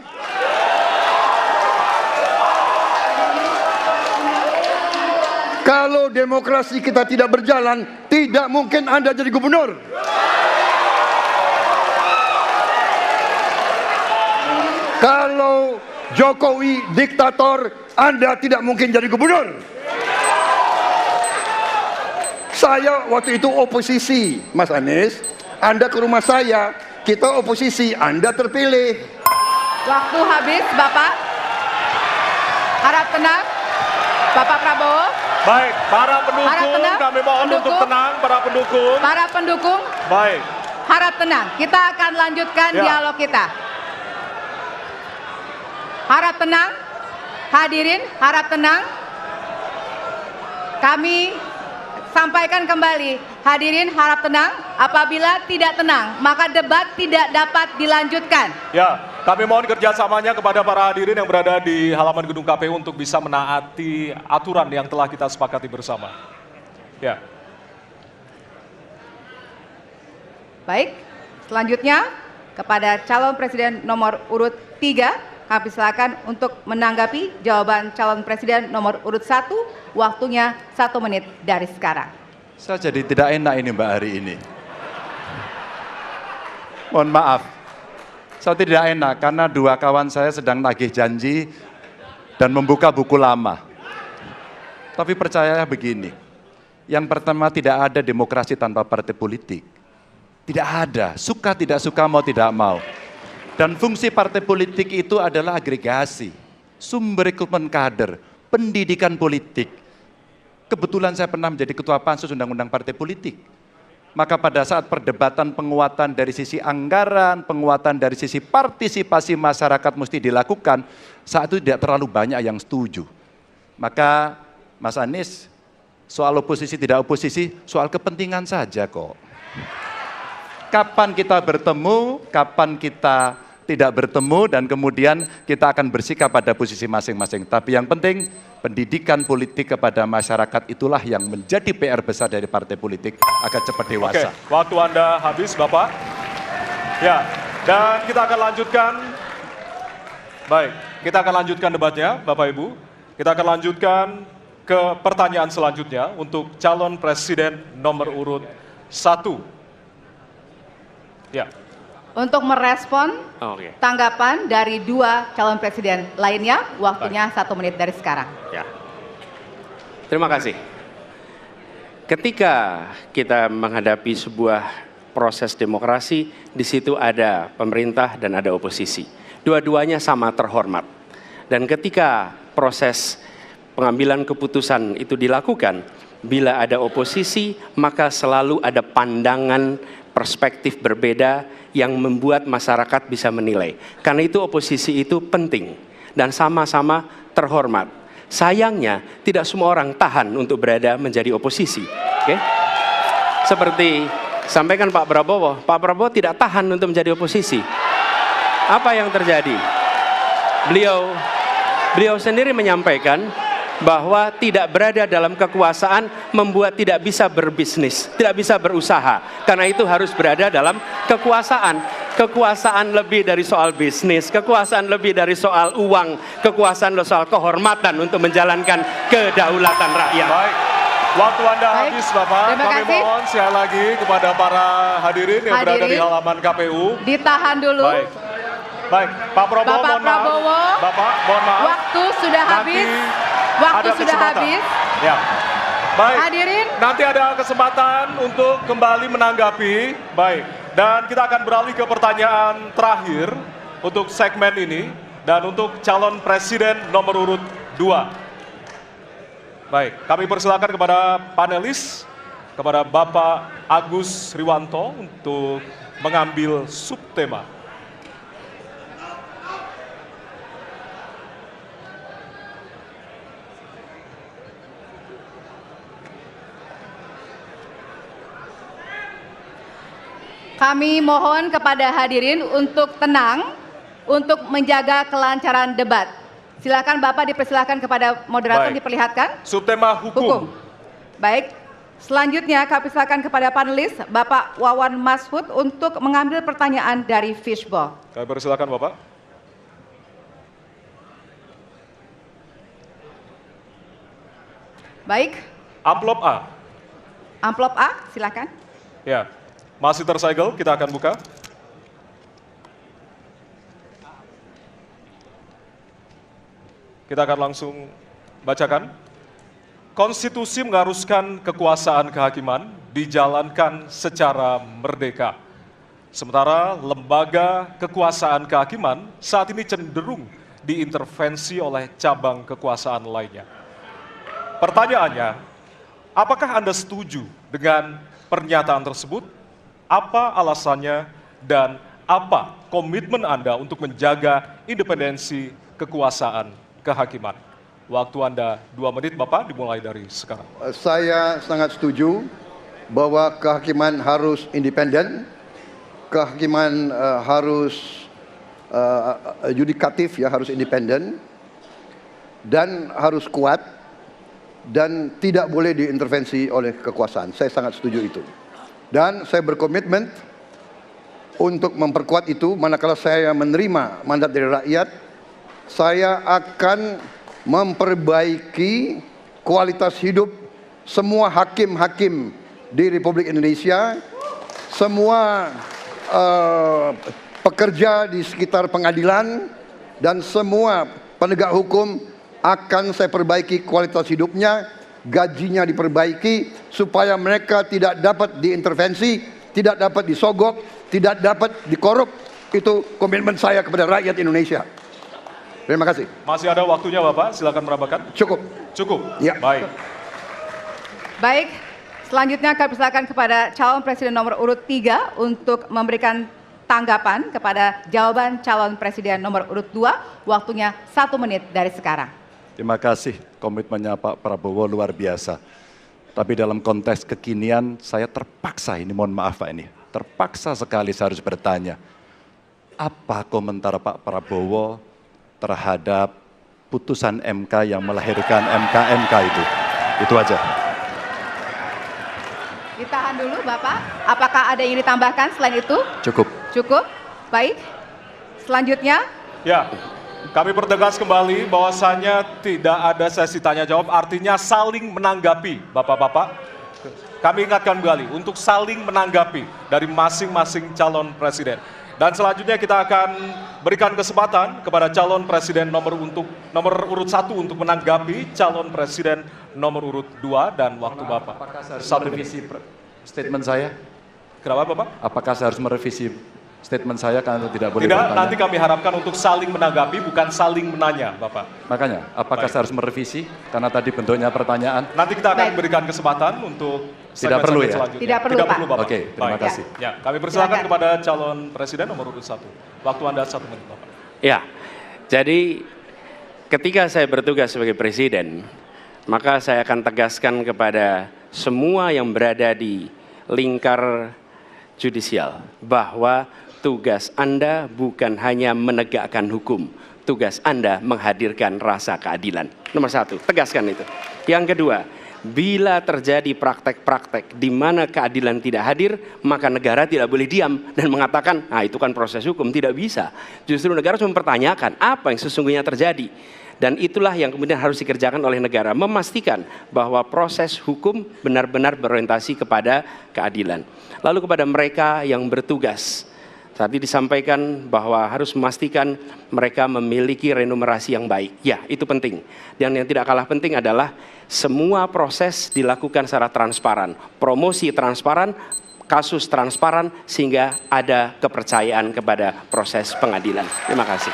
Kalau demokrasi kita tidak berjalan, tidak mungkin Anda jadi gubernur. Kalau Jokowi diktator, Anda tidak mungkin jadi gubernur. Saya waktu itu oposisi, Mas Anies. Anda ke rumah saya, kita oposisi, Anda terpilih. Waktu habis, Bapak. Harap tenang, Bapak Prabowo. Baik, para pendukung, kami mohon untuk tenang, para pendukung. Para pendukung, Baik. harap tenang. Kita akan lanjutkan dialog kita. Harap tenang, hadirin, harap tenang. Kami sampaikan kembali, hadirin harap tenang. Apabila tidak tenang, maka debat tidak dapat dilanjutkan. Ya, kami mohon kerjasamanya kepada para hadirin yang berada di halaman gedung KPU untuk bisa menaati aturan yang telah kita sepakati bersama. Ya. Baik, selanjutnya kepada calon presiden nomor urut 3, kami silakan untuk menanggapi jawaban calon presiden nomor urut 1. Waktunya 1 menit dari sekarang. Saya jadi tidak enak ini Mbak hari ini. Mohon maaf. Saya tidak enak karena 2 kawan saya sedang nagih janji dan membuka buku lama. Tapi percaya begini, yang pertama tidak ada demokrasi tanpa partai politik. Tidak ada, suka tidak suka, mau tidak mau. Dan fungsi partai politik itu adalah agregasi, sumber rekrutmen kader, pendidikan politik. Kebetulan saya pernah menjadi ketua pansus undang-undang partai politik. Maka pada saat perdebatan penguatan dari sisi anggaran, penguatan dari sisi partisipasi masyarakat mesti dilakukan, saat itu tidak terlalu banyak yang setuju. Maka Mas Anies, soal oposisi tidak oposisi, soal kepentingan saja kok. Kapan kita bertemu, kapan kita tidak bertemu, dan kemudian kita akan bersikap pada posisi masing-masing. Tapi yang penting, pendidikan politik kepada masyarakat itulah yang menjadi PR besar dari partai politik agar cepat dewasa. Oke, waktu Anda habis, Bapak. Ya, dan kita akan lanjutkan Baik, kita akan lanjutkan debatnya, Bapak Ibu. Kita akan lanjutkan ke pertanyaan selanjutnya untuk calon presiden nomor urut 1. Ya. Untuk merespon Oke. tanggapan dari 2 calon presiden lainnya, waktunya 1 menit dari sekarang. Ya. Terima kasih. Ketika kita menghadapi sebuah proses demokrasi, di situ ada pemerintah dan ada oposisi. Dua-duanya sama terhormat. Dan ketika proses pengambilan keputusan itu dilakukan, bila ada oposisi, maka selalu ada pandangan perspektif berbeda yang membuat masyarakat bisa menilai. Karena itu oposisi itu penting dan sama-sama terhormat. Sayangnya tidak semua orang tahan untuk berada menjadi oposisi. Oke? Seperti sampaikan Pak Prabowo tidak tahan untuk menjadi oposisi. Apa yang terjadi? Beliau sendiri menyampaikan bahwa tidak berada dalam kekuasaan membuat tidak bisa berbisnis, tidak bisa berusaha. Karena itu harus berada dalam kekuasaan. Kekuasaan lebih dari soal bisnis, kekuasaan lebih dari soal uang, kekuasaan soal kehormatan untuk menjalankan kedaulatan rakyat. Baik, waktu Anda Baik, habis Bapak. terima Kami kasih. mohon sekali lagi kepada para hadirin yang berada di Hadirin. halaman KPU. Ditahan dulu. Baik, Pak Prabowo, Bapak mohon maaf. Prabowo, Bapak, mohon maaf. Waktu sudah Nanti habis. Waktu ada sudah kesempatan. habis. Ya. Baik. Hadirin. Nanti ada kesempatan untuk kembali menanggapi. Baik. Dan kita akan beralih ke pertanyaan terakhir untuk segmen ini dan untuk calon presiden nomor urut 2. Baik, kami persilakan kepada panelis, kepada Bapak Agus Riwanto untuk mengambil subtema. Kami mohon kepada hadirin untuk tenang, untuk menjaga kelancaran debat. Silakan Bapak dipersilakan kepada moderator Baik. diperlihatkan. Subtema hukum. Baik. Selanjutnya kami silakan kepada panelis Bapak Wawan Mashud untuk mengambil pertanyaan dari Fishball. Kami persilakan Bapak. Baik. Amplop A. Amplop A, silakan. Ya. Masih tersegel, kita akan buka. Kita akan langsung bacakan. Konstitusi mengharuskan kekuasaan kehakiman dijalankan secara merdeka. Sementara lembaga kekuasaan kehakiman saat ini cenderung diintervensi oleh cabang kekuasaan lainnya. Pertanyaannya, apakah Anda setuju dengan pernyataan tersebut? Apa alasannya dan apa komitmen Anda untuk menjaga independensi kekuasaan kehakiman? Waktu Anda 2 menit Bapak, dimulai dari sekarang. Saya sangat setuju bahwa kehakiman harus independen, kehakiman harus yudikatif, ya, harus independen, dan harus kuat, dan tidak boleh diintervensi oleh kekuasaan. Saya sangat setuju itu. Dan saya berkomitmen untuk memperkuat itu. Manakala saya menerima mandat dari rakyat, saya akan memperbaiki kualitas hidup semua hakim-hakim di Republik Indonesia, semua pekerja di sekitar pengadilan, dan semua penegak hukum akan saya perbaiki kualitas hidupnya, gajinya diperbaiki, supaya mereka tidak dapat diintervensi, tidak dapat disogok, tidak dapat dikorup. Itu komitmen saya kepada rakyat Indonesia. Terima kasih. Masih ada waktunya Bapak, silakan merabakan. Cukup. Cukup? Ya. Baik. Baik, selanjutnya kami persilakan kepada calon presiden nomor urut 3 untuk memberikan tanggapan kepada jawaban calon presiden nomor urut 2. Waktunya 1 menit dari sekarang. Terima kasih, komitmennya Pak Prabowo luar biasa. Tapi dalam konteks kekinian saya terpaksa, ini mohon maaf Pak ini, terpaksa sekali saya harus bertanya. Apa komentar Pak Prabowo terhadap putusan MK yang melahirkan MK itu? Itu aja. Ditahan dulu Bapak, apakah ada yang ditambahkan selain itu? Cukup. Cukup, baik. Selanjutnya, Ya, Kami pertegas kembali bahwasannya tidak ada sesi tanya jawab, artinya saling menanggapi, Bapak-bapak. Kami ingatkan kembali untuk saling menanggapi dari masing-masing calon presiden. Dan selanjutnya kita akan berikan kesempatan kepada calon presiden nomor urut 1 untuk menanggapi calon presiden nomor urut 2 dan waktu Bapak. Apakah saya harus 1 menit. merevisi statement saya? Kenapa Bapak? Apakah saya harus merevisi statement saya karena tidak boleh Tidak, bertanya? nanti kami harapkan untuk saling menanggapi, bukan saling menanya, Bapak. Makanya, apakah saya harus merevisi karena tadi bentuknya pertanyaan? Nanti kita akan Baik. berikan kesempatan untuk Tidak perlu ya? selanjutnya. Tidak perlu, Pak. Bapak. Oke, terima Baik. kasih. Ya, kami persilakan Silakan. kepada calon presiden nomor urut 1. Waktu Anda 1 menit, Bapak. Ya, jadi ketika saya bertugas sebagai presiden, maka saya akan tegaskan kepada semua yang berada di lingkar judisial bahwa tugas Anda bukan hanya menegakkan hukum, tugas Anda menghadirkan rasa keadilan. Nomor 1, tegaskan itu. Yang kedua, bila terjadi praktek-praktek di mana keadilan tidak hadir, maka negara tidak boleh diam dan mengatakan, nah itu kan proses hukum, tidak bisa. Justru negara harus mempertanyakan apa yang sesungguhnya terjadi. Dan itulah yang kemudian harus dikerjakan oleh negara, memastikan bahwa proses hukum benar-benar berorientasi kepada keadilan. Lalu kepada mereka yang bertugas, tadi disampaikan bahwa harus memastikan mereka memiliki remunerasi yang baik. Ya, itu penting. Dan yang tidak kalah penting adalah semua proses dilakukan secara transparan. Promosi transparan, kasus transparan, sehingga ada kepercayaan kepada proses pengadilan. Terima kasih.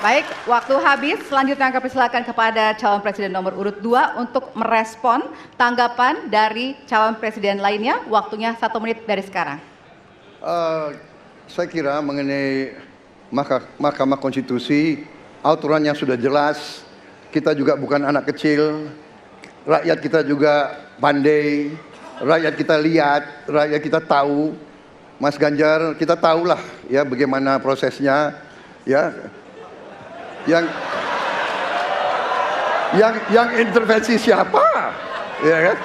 Baik, waktu habis. Selanjutnya kami persilakan kepada calon presiden nomor urut 2 untuk merespon tanggapan dari calon presiden lainnya. Waktunya 1 menit dari sekarang. Saya kira mengenai Mahkamah Konstitusi, aturannya sudah jelas. Kita juga bukan anak kecil, rakyat kita juga pandai, rakyat kita lihat, rakyat kita tahu. Mas Ganjar, kita tahulah ya bagaimana prosesnya, ya. Yang intervensi siapa, ya kan?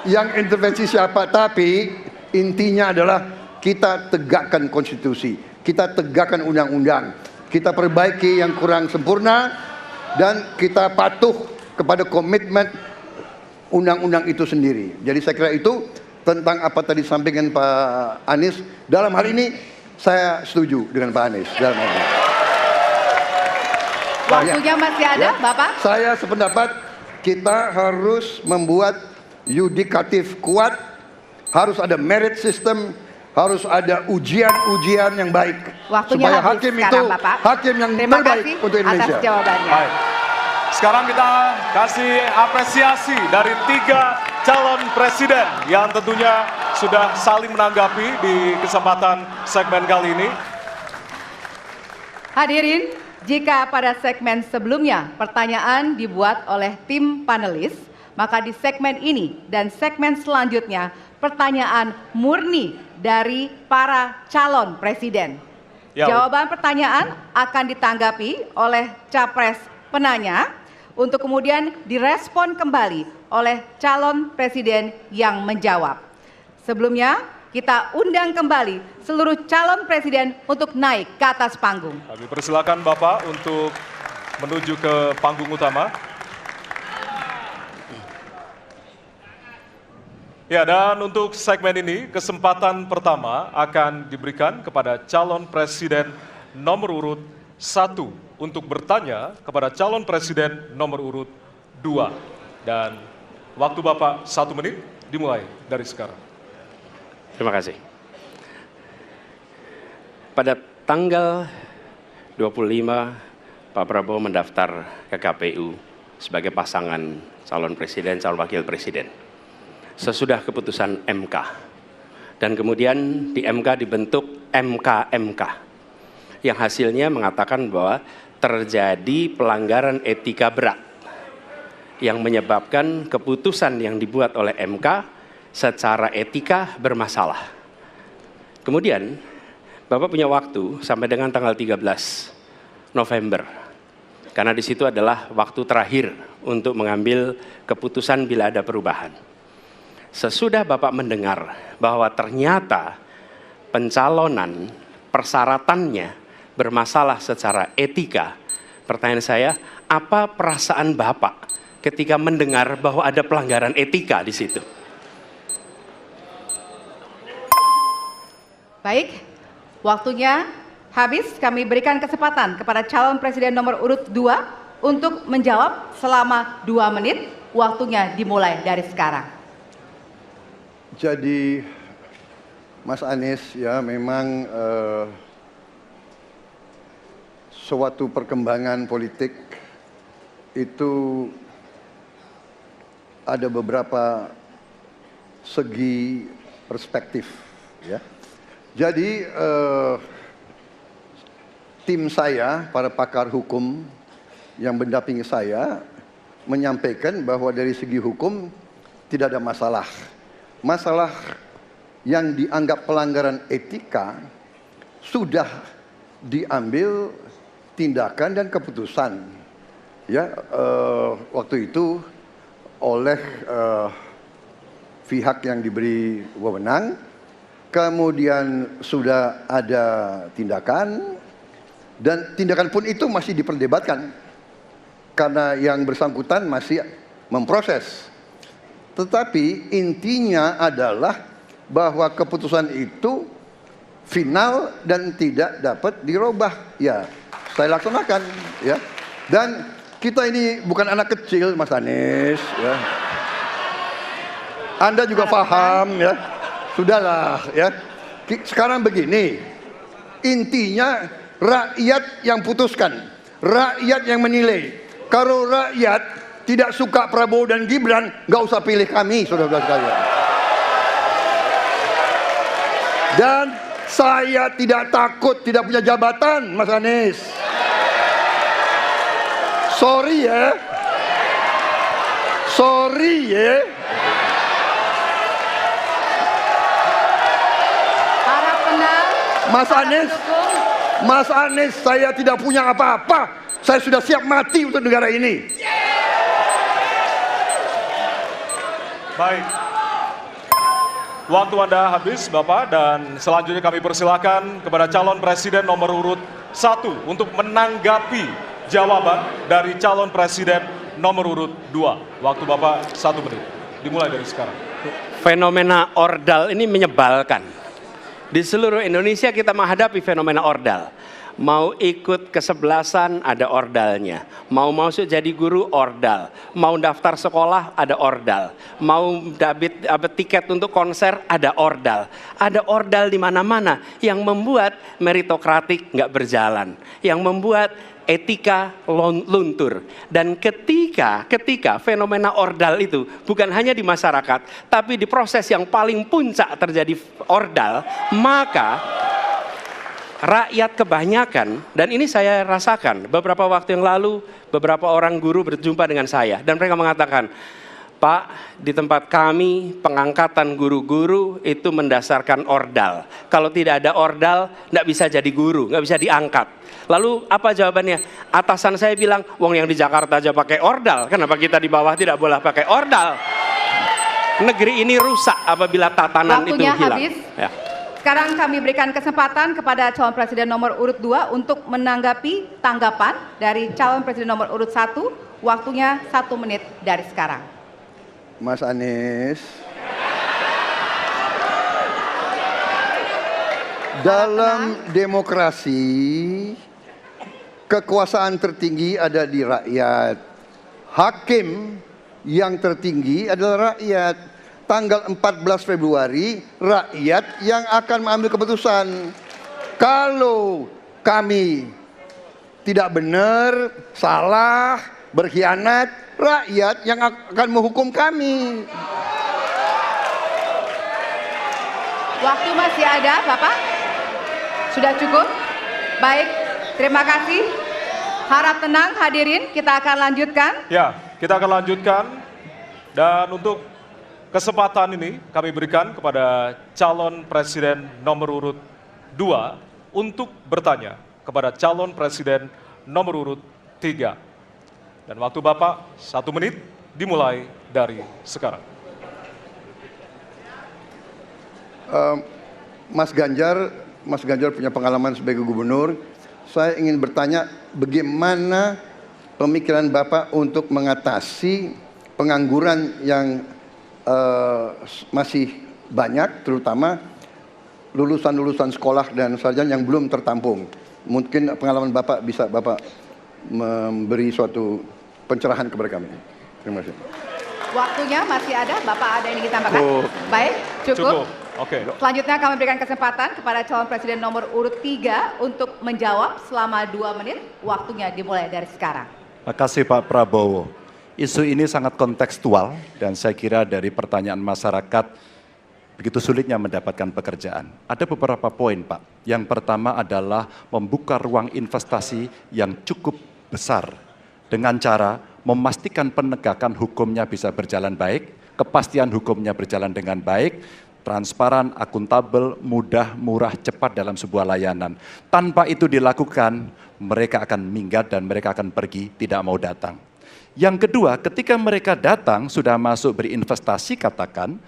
Yang intervensi siapa? Tapi intinya adalah kita tegakkan konstitusi, kita tegakkan undang-undang, kita perbaiki yang kurang sempurna, dan kita patuh kepada komitmen undang-undang itu sendiri. Jadi saya kira itu tentang apa tadi disampaikan Pak Anies. Dalam hal ini saya setuju dengan Pak Anies. Dalam hal ini. Waktunya masih ada, Ya, Bapak? Saya sependapat kita harus membuat yudikatif kuat, harus ada merit system, harus ada ujian-ujian yang baik. Waktunya supaya habis hakim sekarang, itu Bapak. hakim yang Terima terbaik kasih untuk Indonesia. atas jawabannya. Baik. Sekarang kita kasih apresiasi dari 3 calon presiden yang tentunya sudah saling menanggapi di kesempatan segmen kali ini. Hadirin, jika pada segmen sebelumnya pertanyaan dibuat oleh tim panelis, maka di segmen ini dan segmen selanjutnya pertanyaan murni dari para calon presiden. Ya, Jawaban pertanyaan akan ditanggapi oleh capres penanya untuk kemudian direspon kembali oleh calon presiden yang menjawab. Sebelumnya, kita undang kembali seluruh calon presiden untuk naik ke atas panggung. Kami persilakan Bapak untuk menuju ke panggung utama. Ya, dan untuk segmen ini kesempatan pertama akan diberikan kepada calon presiden nomor urut 1 untuk bertanya kepada calon presiden nomor urut 2. Dan waktu Bapak 1 menit dimulai dari sekarang. Terima kasih. Pada tanggal 25, Pak Prabowo mendaftar ke KPU sebagai pasangan calon presiden, calon wakil presiden. Sesudah keputusan MK. Dan kemudian di MK dibentuk MK-MK. Yang hasilnya mengatakan bahwa terjadi pelanggaran etika berat. Yang menyebabkan keputusan yang dibuat oleh MK secara etika bermasalah. Kemudian Bapak punya waktu sampai dengan tanggal 13 November. Karena di situ adalah waktu terakhir untuk mengambil keputusan bila ada perubahan. Sesudah Bapak mendengar bahwa ternyata pencalonan persyaratannya bermasalah secara etika. Pertanyaan saya, apa perasaan Bapak ketika mendengar bahwa ada pelanggaran etika di situ? Baik, waktunya habis. Kami berikan kesempatan kepada calon presiden nomor urut 2 untuk menjawab selama 2 menit. Waktunya dimulai dari sekarang. Jadi Mas Anies ya memang suatu perkembangan politik itu ada beberapa segi perspektif ya. Jadi tim saya, para pakar hukum yang mendampingi saya menyampaikan bahwa dari segi hukum tidak ada masalah. Masalah yang dianggap pelanggaran etika sudah diambil tindakan dan keputusan ya waktu itu oleh pihak yang diberi wewenang. Kemudian sudah ada tindakan, dan tindakan pun itu masih diperdebatkan karena yang bersangkutan masih memproses. Tetapi intinya adalah bahwa keputusan itu final dan tidak dapat dirubah. Ya, saya laksanakan ya. Dan kita ini bukan anak kecil, Mas Anies ya. Anda juga paham ya. Sudahlah ya. Sekarang begini, intinya rakyat yang putuskan, rakyat yang menilai. Kalau rakyat tidak suka Prabowo dan Gibran, nggak usah pilih kami, saudara-saudara sekalian. Dan saya tidak takut tidak punya jabatan, Mas Anies. Sorry ya. Sorry ya. Mas Anies, saya tidak punya apa-apa. Saya sudah siap mati untuk negara ini. Baik. Waktu Anda habis, Bapak, dan selanjutnya kami persilakan kepada calon presiden nomor urut 1 untuk menanggapi jawaban dari calon presiden nomor urut 2. Waktu Bapak 1 menit. Dimulai dari sekarang. Fenomena ordal ini menyebalkan. Di seluruh Indonesia kita menghadapi fenomena ordal. Mau ikut kesebelasan ada ordalnya. Mau masuk jadi guru ordal. Mau daftar sekolah ada ordal. Mau dapat tiket untuk konser ada ordal. Ada ordal di mana-mana yang membuat meritokratik nggak berjalan. Yang membuat etika luntur. Dan ketika fenomena ordal itu bukan hanya di masyarakat, tapi di proses yang paling puncak terjadi ordal, maka rakyat kebanyakan, dan ini saya rasakan beberapa waktu yang lalu, beberapa orang guru berjumpa dengan saya dan mereka mengatakan, Pak, di tempat kami pengangkatan guru-guru itu mendasarkan ordal. Kalau tidak ada ordal, nggak bisa jadi guru, nggak bisa diangkat. Lalu apa jawabannya? Atasan saya bilang, wong yang di Jakarta aja pakai ordal, kenapa kita di bawah tidak boleh pakai ordal? Negeri ini rusak apabila tatanan itu hilang. Waktunya habis. Ya. Sekarang kami berikan kesempatan kepada calon presiden nomor urut 2 untuk menanggapi tanggapan dari calon presiden nomor urut 1. Waktunya 1 menit dari sekarang. Mas Anies, dalam demokrasi kekuasaan tertinggi ada di rakyat. Hakim yang tertinggi adalah rakyat. Tanggal 14 Februari rakyat yang akan mengambil keputusan. Kalau kami tidak benar, salah, berkhianat, rakyat yang akan menghukum kami. Waktu masih ada, Bapak? Sudah cukup? Baik, terima kasih. Harap tenang hadirin, kita akan lanjutkan. Ya, kita akan lanjutkan. Dan untuk kesempatan ini kami berikan kepada calon presiden nomor urut 2 untuk bertanya kepada calon presiden nomor urut 3. Dan waktu Bapak 1 menit dimulai dari sekarang. Mas Ganjar punya pengalaman sebagai gubernur. saya ingin bertanya bagaimana pemikiran Bapak untuk mengatasi pengangguran yang masih banyak, terutama lulusan-lulusan sekolah dan sarjana yang belum tertampung. Mungkin pengalaman Bapak bisa Bapak memberi suatu pencerahan kepada kami. Terima kasih. Waktunya masih ada, Bapak ada yang ingin ditambahkan? Baik, cukup. Oke. Selanjutnya kami berikan kesempatan kepada calon presiden nomor urut 3 untuk menjawab selama 2 menit. Waktunya dimulai dari sekarang. Terima kasih Pak Prabowo. Isu ini sangat kontekstual dan saya kira dari pertanyaan masyarakat begitu sulitnya mendapatkan pekerjaan. Ada beberapa poin Pak. Yang pertama adalah membuka ruang investasi yang cukup besar dengan cara memastikan penegakan hukumnya bisa berjalan baik, kepastian hukumnya berjalan dengan baik, transparan, akuntabel, mudah, murah, cepat dalam sebuah layanan. Tanpa itu dilakukan, mereka akan minggat dan mereka akan pergi, tidak mau datang. Yang kedua, ketika mereka datang, sudah masuk berinvestasi katakan,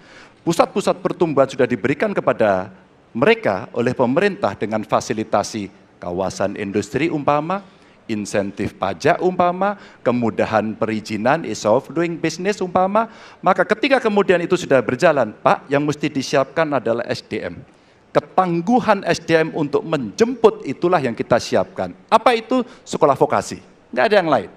pusat-pusat pertumbuhan sudah diberikan kepada mereka oleh pemerintah dengan fasilitasi kawasan industri umpama, insentif pajak umpama, kemudahan perizinan, ease of doing business umpama, maka ketika kemudian itu sudah berjalan, Pak, yang mesti disiapkan adalah SDM. Ketangguhan SDM untuk menjemput itulah yang kita siapkan. Apa itu? Sekolah vokasi, nggak ada yang lain.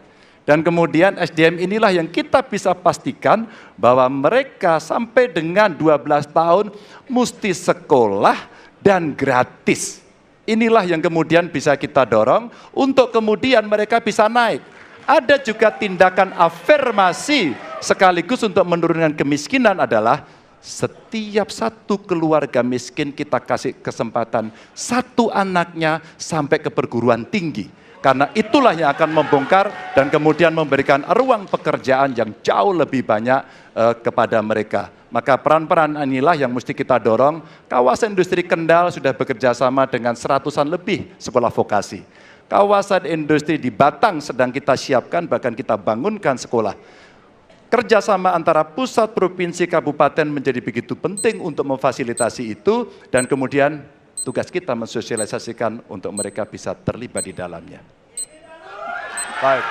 Dan kemudian SDM inilah yang kita bisa pastikan bahwa mereka sampai dengan 12 tahun mesti sekolah dan gratis. Inilah yang kemudian bisa kita dorong untuk kemudian mereka bisa naik. Ada juga tindakan afirmasi sekaligus untuk menurunkan kemiskinan adalah setiap satu keluarga miskin kita kasih kesempatan satu anaknya sampai ke perguruan tinggi. Karena itulah yang akan membongkar dan kemudian memberikan ruang pekerjaan yang jauh lebih banyak kepada mereka. Maka peran-peran inilah yang mesti kita dorong. Kawasan industri Kendal sudah bekerja sama dengan 100-an lebih sekolah vokasi. Kawasan industri di Batang sedang kita siapkan, bahkan kita bangunkan sekolah. Kerjasama antara pusat, provinsi, kabupaten menjadi begitu penting untuk memfasilitasi itu, dan kemudian tugas kita mensosialisasikan untuk mereka bisa terlibat di dalamnya. Baik.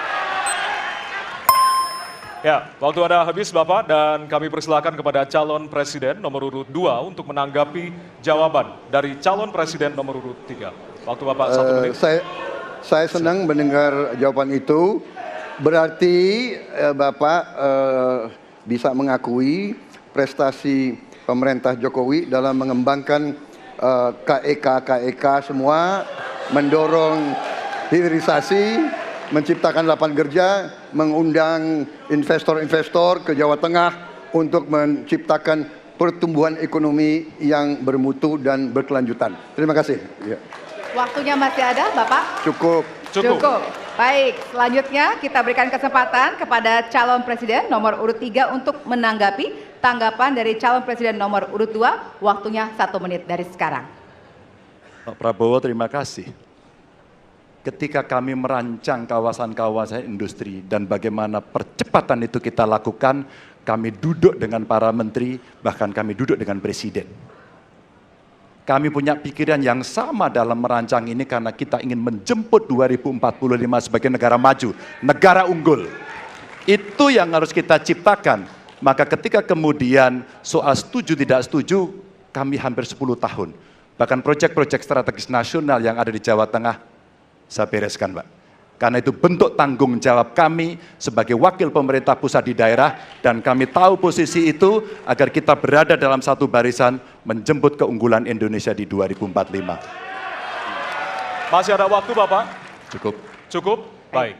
Ya, waktu Anda habis Bapak, dan kami persilakan kepada calon presiden nomor urut 2 untuk menanggapi jawaban dari calon presiden nomor urut 3. Waktu Bapak 1 menit. Saya senang mendengar jawaban itu. Berarti Bapak bisa mengakui prestasi pemerintah Jokowi dalam mengembangkan KEK semua, mendorong hilirisasi, menciptakan lapangan kerja, mengundang investor-investor ke Jawa Tengah untuk menciptakan pertumbuhan ekonomi yang bermutu dan berkelanjutan. Terima kasih. Ya. Waktunya masih ada, Bapak? Cukup. Baik, selanjutnya kita berikan kesempatan kepada calon presiden nomor urut 3 untuk menanggapi tanggapan dari calon presiden nomor urut 2. Waktunya 1 menit dari sekarang. Pak Prabowo, terima kasih. Ketika kami merancang kawasan-kawasan industri dan bagaimana percepatan itu kita lakukan, kami duduk dengan para menteri, bahkan kami duduk dengan presiden. Kami punya pikiran yang sama dalam merancang ini karena kita ingin menjemput 2045 sebagai negara maju, negara unggul. Itu yang harus kita ciptakan. Maka ketika kemudian soal setuju tidak setuju, kami hampir 10 tahun. Bahkan proyek-proyek strategis nasional yang ada di Jawa Tengah, saya bereskan, Pak. Karena itu bentuk tanggung jawab kami sebagai wakil pemerintah pusat di daerah, dan kami tahu posisi itu agar kita berada dalam satu barisan menjemput keunggulan Indonesia di 2045. Masih ada waktu Bapak? Cukup? Baik.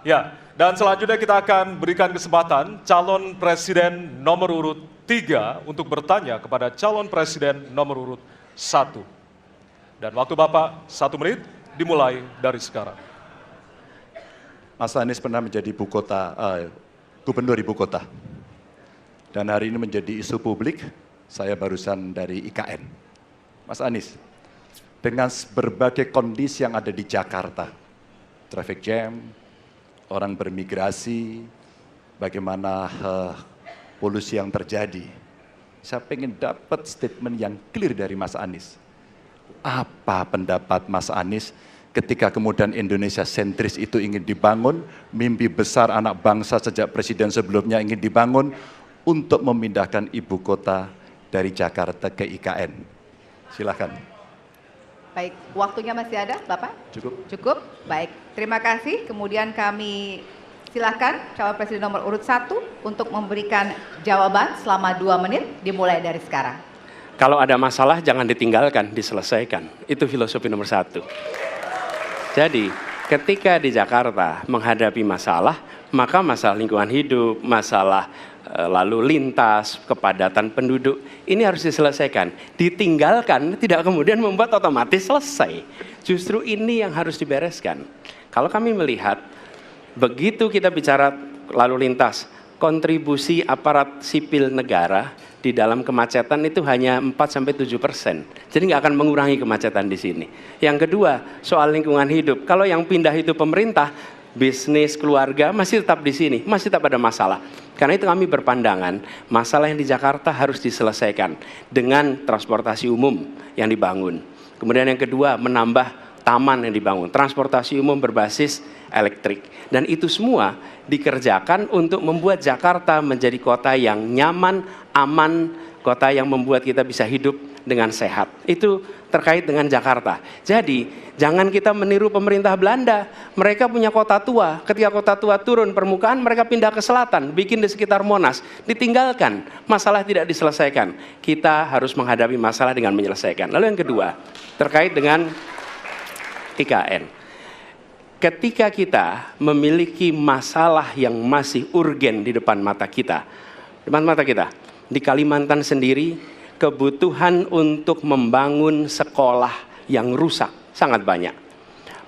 Ya, dan selanjutnya kita akan berikan kesempatan calon presiden nomor urut 3 untuk bertanya kepada calon presiden nomor urut 1. Dan waktu Bapak 1 menit dimulai dari sekarang. Mas Anies pernah menjadi gubernur ibu kota. Dan hari ini menjadi isu publik, saya barusan dari IKN. Mas Anies, dengan berbagai kondisi yang ada di Jakarta, traffic jam, orang bermigrasi, bagaimana polusi yang terjadi, saya pengen dapat statement yang clear dari Mas Anies. Apa pendapat Mas Anies ketika kemudian Indonesia sentris itu ingin dibangun, mimpi besar anak bangsa sejak presiden sebelumnya ingin dibangun untuk memindahkan ibu kota dari Jakarta ke IKN. Silakan. Baik, waktunya masih ada, Bapak? Cukup. Cukup, baik. Terima kasih. Kemudian kami silakan calon presiden nomor urut 1 untuk memberikan jawaban selama 2 menit, dimulai dari sekarang. Kalau ada masalah jangan ditinggalkan, diselesaikan. Itu filosofi nomor 1. Jadi ketika di Jakarta menghadapi masalah, maka masalah lingkungan hidup, masalah lalu lintas, kepadatan penduduk, ini harus diselesaikan. Ditinggalkan tidak kemudian membuat otomatis selesai. Justru ini yang harus dibereskan. Kalau kami melihat, begitu kita bicara lalu lintas, kontribusi aparat sipil negara di dalam kemacetan itu hanya 4-7%. Jadi nggak akan mengurangi kemacetan di sini. Yang kedua, soal lingkungan hidup. Kalau yang pindah itu pemerintah, bisnis, keluarga masih tetap di sini, masih tetap ada masalah. Karena itu kami berpandangan, masalah yang di Jakarta harus diselesaikan dengan transportasi umum yang dibangun. Kemudian yang kedua, menambah taman yang dibangun, transportasi umum berbasis elektrik. Dan itu semua dikerjakan untuk membuat Jakarta menjadi kota yang nyaman, aman, kota yang membuat kita bisa hidup dengan sehat. Itu terkait dengan Jakarta. Jadi, jangan kita meniru pemerintah Belanda. Mereka punya kota tua. Ketika kota tua turun permukaan, mereka pindah ke selatan, bikin di sekitar Monas. Ditinggalkan, masalah tidak diselesaikan. Kita harus menghadapi masalah dengan menyelesaikan. Lalu yang kedua, terkait dengan IKN. Ketika kita memiliki masalah yang masih urgen di depan mata kita, di Kalimantan sendiri, kebutuhan untuk membangun sekolah yang rusak sangat banyak.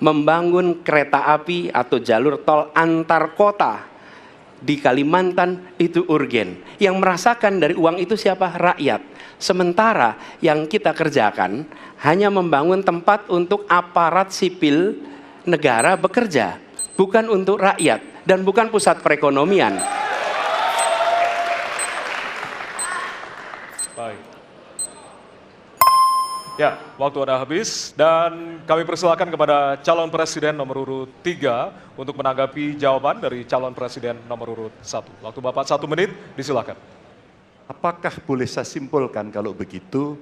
Membangun kereta api atau jalur tol antar kota di Kalimantan itu urgen. Yang merasakan dari uang itu siapa? Rakyat. Sementara yang kita kerjakan hanya membangun tempat untuk aparat sipil negara bekerja, bukan untuk rakyat dan bukan pusat perekonomian. Baik. Ya, waktu Anda habis dan kami persilakan kepada calon presiden nomor urut 3 untuk menanggapi jawaban dari calon presiden nomor urut 1. Waktu Bapak 1 menit, disilakan. Apakah boleh saya simpulkan kalau begitu,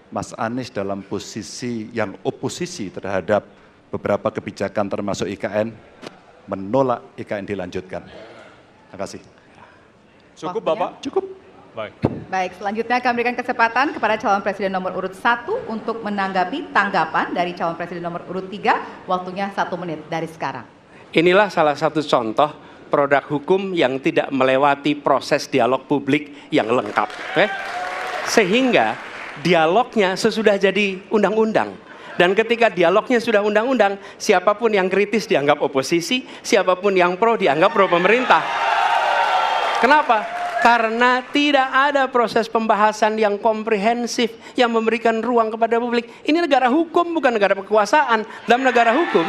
Mas Anies dalam posisi yang oposisi terhadap beberapa kebijakan termasuk IKN, menolak IKN dilanjutkan? Terima kasih. Cukup Waktunya? Bapak? Cukup. Baik. Baik, selanjutnya kami berikan kesempatan kepada calon presiden nomor urut 1 untuk menanggapi tanggapan dari calon presiden nomor urut 3, waktunya 1 menit dari sekarang. Inilah salah satu contoh produk hukum yang tidak melewati proses dialog publik yang lengkap. Sehingga dialognya sesudah jadi undang-undang. Dan ketika dialognya sudah undang-undang, siapapun yang kritis dianggap oposisi, siapapun yang pro dianggap pro pemerintah. Kenapa? Karena tidak ada proses pembahasan yang komprehensif yang memberikan ruang kepada publik. Ini negara hukum, bukan negara kekuasaan. Dalam negara hukum,